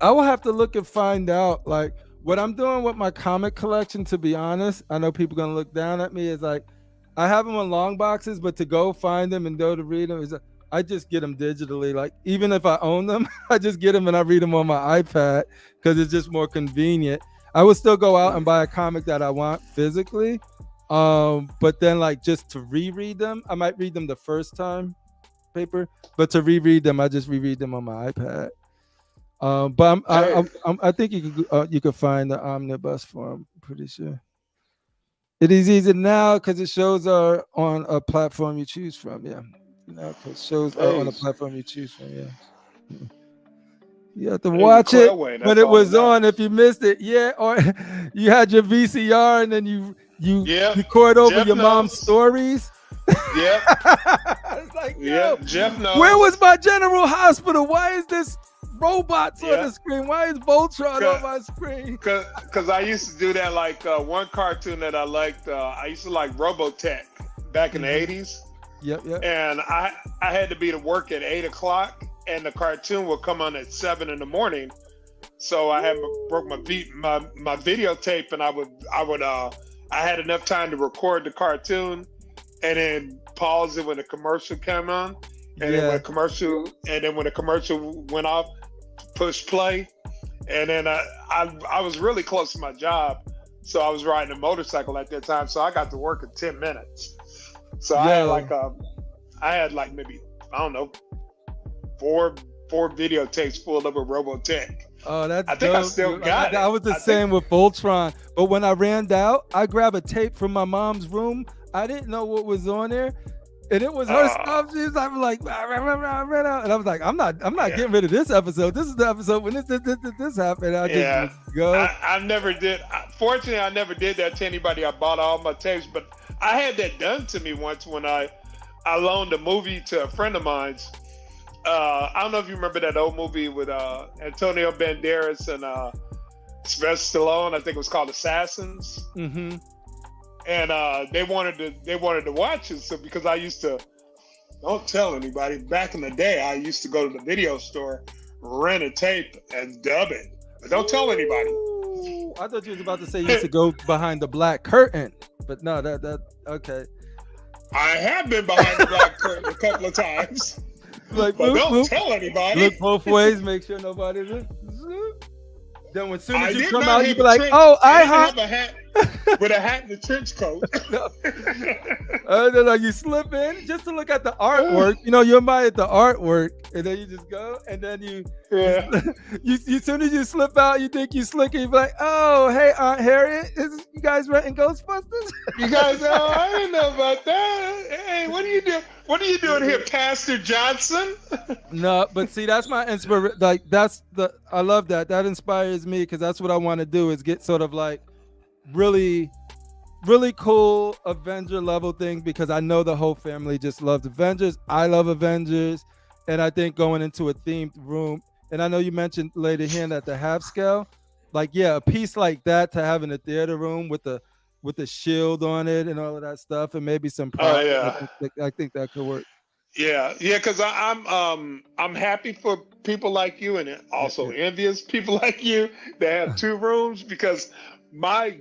I will have to look and find out. Like what I'm doing with my comic collection, to be honest, I know people are gonna look down at me. Is like I have them on long boxes, but to go find them and go to read them is I just get them digitally. Like even if I own them, I just get them and I read them on my iPad because it's just more convenient. I would still go out and buy a comic that I want physically, but then like just to reread them, I might read them the first time, paper, but to reread them, I just reread them on my iPad. But I think you could find the omnibus for them. I'm pretty sure. It is easy now because it shows are on a platform you choose from. Yeah. Because shows are on a platform you choose from. Yeah. You have to watch it, but it was on if you missed it. Yeah, or you had your VCR and then you record over your mom's stories. Yeah. It's like, yo, Jeff knows. Where was my General Hospital? Why is this robots on the screen? Why is Voltron on my screen? Because I used to do that. Like one cartoon that I liked, I used to like Robotech back in the 80s. Yep. And I had to be to work at 8 o'clock, and the cartoon would come on at 7 in the morning. So I had broke my videotape, and I had enough time to record the cartoon, and then pause it when the commercial came on, and then when the commercial went off, push play, and then I was really close to my job, so I was riding a motorcycle at that time, so I got to work in 10 minutes. So I had like maybe, I don't know, four videotapes full of a Robotech. Oh, that's I think dope. I still got it. I was the same with Voltron, but when I ran out, I grabbed a tape from my mom's room. I didn't know what was on there, and it was her stuff. She was like, I ran out, and I was like, I'm not getting rid of this episode. This is the episode when this happened. I just go. I never did. Fortunately, I never did that to anybody. I bought all my tapes, but I had that done to me once when I loaned a movie to a friend of mine's. I don't know if you remember that old movie with Antonio Banderas and Sylvester Stallone. I think it was called Assassins. Mm-hmm. And they wanted to watch it. So because I used to, don't tell anybody. Back in the day, I used to go to the video store, rent a tape, and dub it. But don't tell anybody. Ooh, I thought you was about to say you used to go behind the black curtain. But no, that okay. I have been behind the black curtain a couple of times. Like, but don't tell anybody. Look both ways, make sure nobody's in. Then as soon as you come out, you be like, I have a hat with a hat and a trench coat. Then you slip in just to look at the artwork. You know, you admire the artwork, and then you just go, and then you as soon as you slip out, you think you slick, and you be like, oh, hey, Aunt Harriet, you guys renting Ghostbusters? You guys, I didn't know about that. Hey, what are you doing? What are you doing here, Pastor Johnson? No, but see, that's my inspiration. Like, I love that. That inspires me because that's what I want to do is get sort of like really, really cool Avenger level things because I know the whole family just loves Avengers. I love Avengers. And I think going into a themed room, and I know you mentioned later here at the half scale, like, yeah, a piece like that to have in a theater room with the shield on it and all of that stuff, and maybe some props. I think that could work. Yeah, because I'm happy for people like you, and also envious people like you that have two rooms, because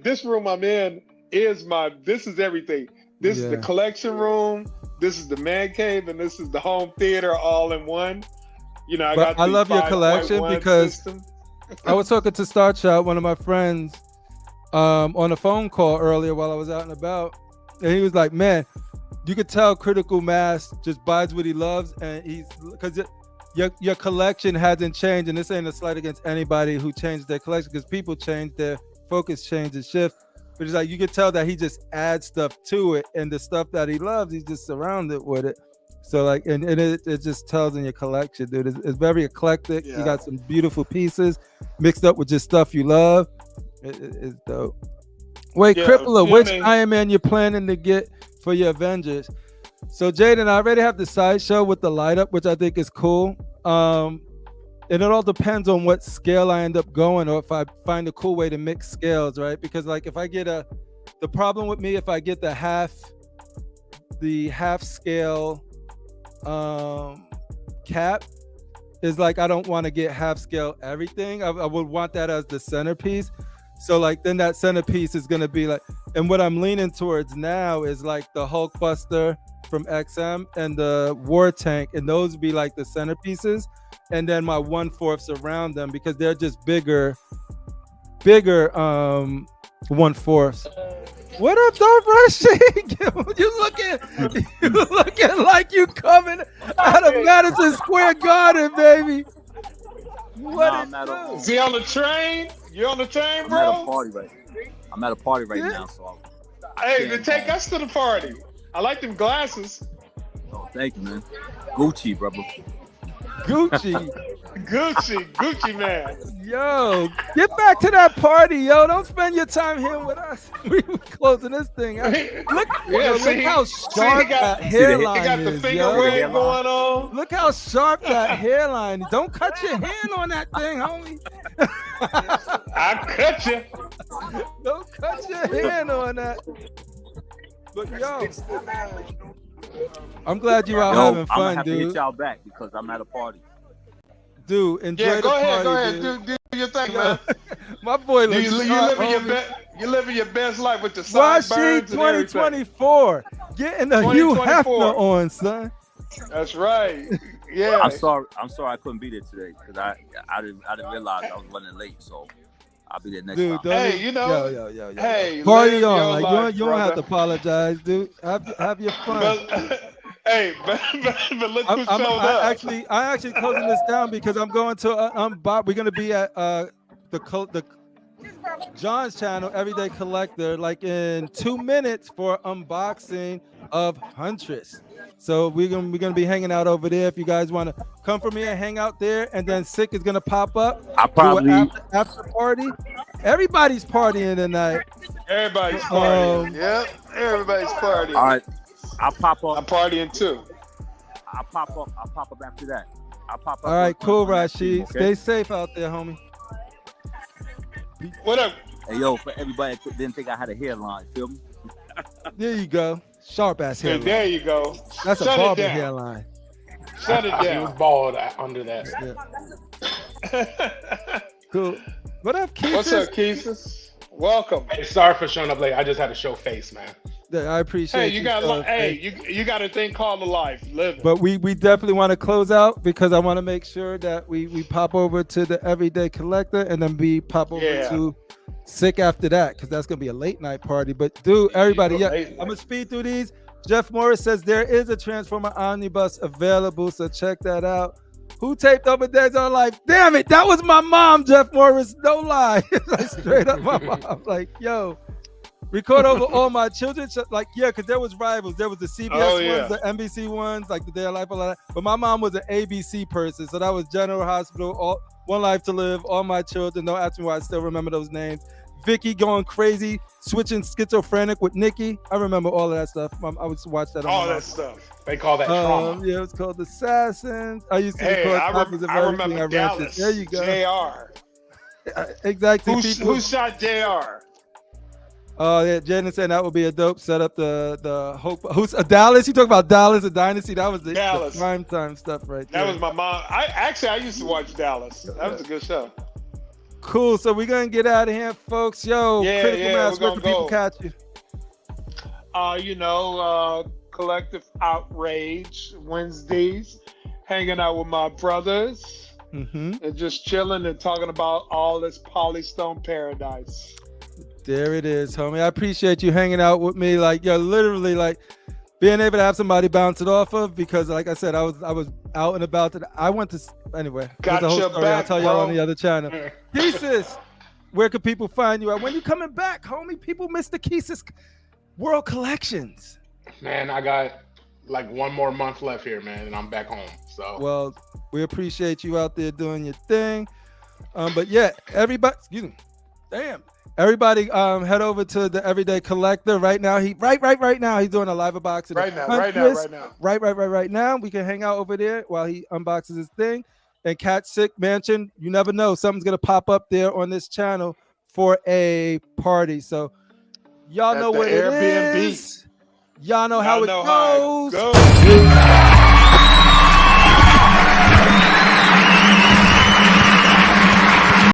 this room I'm in is this is everything. This is the collection room, this is the man cave, and this is the home theater all in one. You know, I love your collection because I was talking to Star Child, one of my friends, on a phone call earlier while I was out and about, and he was like, man, you could tell Critical Mass just buys what he loves, and he's because your collection hasn't changed, and this ain't a slight against anybody who changed their collection, because people change, their focus change and shift. But it's like you could tell that he just adds stuff to it, and the stuff that he loves, he's just surrounded with it. So like, and it just tells in your collection, dude. It's very eclectic. Yeah. You got some beautiful pieces mixed up with just stuff you love. It's dope. Wait, Yeah, Crippler, yeah, which man. Iron Man you're planning to get for your Avengers? So Jaden, I already have the sideshow with the light up, which I think is cool. And it all depends on what scale I end up going, or if I find a cool way to mix scales, right? Because like if I get the problem with me, if I get the half scale cap, is like I don't want to get half scale everything. I would want that as the centerpiece. So like then that centerpiece is gonna be like, and what I'm leaning towards now is like the Hulkbuster from XM and the War Tank, and those be like the centerpieces, and then my 1/4 around them, because they're just bigger 1/4. What up, Darth Rashid? you looking like you coming out of Madison Square Garden, baby. What Nah, it I'm at a- do? Is he on the train? You on the train, I'm at a bro? party right Yeah. now, so Hey, Yeah, then take man. us to the party. I like them glasses. thank you, man. Gucci, brother. Gucci. Gucci man. Yo, get back to that party, yo. Don't spend your time here with us. We closing this thing out. Look, Yeah, yo, see, look how see, sharp he got- that He hairline got the is, finger yo. wave hairline. going on. Look how sharp that hairline is. Don't cut your hand on that thing, homie. I cut you. Don't cut your hand on that. But yo, I'm glad you out Yo, having I'm gonna fun, have to hit dude. y'all back because I'm at a party. Dude, enjoy Yeah, the go ahead, party, dude. dude. Do your thing, man. My boy You, looks you sharp, living your homie. best. You living your best life with the Rashid sideburns and everything. 2024. Getting the Hugh 2024. Hefner on, son. That's right. Yeah. I'm sorry I couldn't be there today because I didn't realize I was running late, so I'll be there next Dude, time. don't Hey, even- you know- yo. Hey, Party live on. your Like life, you don't have to brother. apologize, dude. Have your fun. But, hey, but look who showed up. I actually closing this down because I'm going to we're gonna be at the John's channel, Everyday Collector, like in 2 minutes for unboxing of Huntress. So we're gonna be hanging out over there. If you guys want to come from here and hang out there, and then Sick is gonna pop up. I Do probably an after party. Everybody's partying tonight. Everybody's partying. Yep, everybody's partying. all right. I'll pop I'm up. partying too. I'll pop up after that. I'll pop up. All right, cool, on that stream, Rashid. okay? Stay safe out there, homie. What up? Hey yo, for everybody that didn't think I had a hairline, feel me? There you go. Sharp ass Yeah, hairline. there you go. That's Shut a barber it down. hairline. Shut it He was down. bald under that. Cool. What up, Keith? What's up, Keesus? Welcome. Hey, sorry for showing up late. I just had to show face, man. I appreciate Hey, you got so, you got a thing called a life. Live it. But we definitely want to close out because I want to make sure that we pop over to the Everyday Collector and then we pop over Yeah. to Sick after that, because that's gonna be a late night party. But dude, everybody, yeah, Late I'm night. gonna speed through these. Jeff Morris says there is a Transformer Omnibus available, so check that out. Who taped over Days of Our Life? Damn it, that was my mom, Jeff Morris. No lie. Like, straight up my mom. Like, yo, record over all my children. Like, yeah, because there was rivals. There was the CBS Oh, yeah. ones, the NBC ones, like the Day of Life, all that. But my mom was an ABC person, so that was General Hospital, all One Life to Live, All My Children. Don't ask me why I still remember those names. Vicky going crazy, switching schizophrenic with Nikki. I remember all of that stuff. I would watch that on All my that mom. stuff. They call that trauma. Yeah, it was called Assassins. I used to Hey, record I copies of everything I remember rented. Dallas. There you go. JR. Exactly. Who shot JR? Oh yeah, Jaden saying that would be a dope setup. The hope. Who's Dallas? You talk about Dallas, a dynasty. That was the Dallas. prime time stuff right there. That was my mom. I used to watch Dallas. That was a good show. Cool. So we're gonna get out of here, folks. Yo, Yeah, Critical yeah, Mass. we're Where gonna can people go. catch you? Collective Outrage Wednesdays, hanging out with my brothers Mm-hmm. and just chilling and talking about all this Polystone paradise. There it is, homie. I appreciate you hanging out with me. Like, you're literally like being able to have somebody bounce it off of, because like I said, I was out and about. I went to anyway. Got there's a whole your story back, I'll tell y'all on bro. the other channel. Keesis, where can people find you at? When you coming back, homie? People miss the Keesis World Collections. Man, I got like one more month left here, man, and I'm back home. So Well, we appreciate you out there doing your thing. But yeah, everybody, excuse me. Damn. Everybody head over to the Everyday Collector right now. Right now he's doing a live unboxing. Right now. Right now. We can hang out over there while he unboxes his thing. And Cat Sick Mansion, you never know. Something's gonna pop up there on this channel for a party. So y'all At know the what Airbnb. it is. Y'all know how it Y'all know goes. how it goes.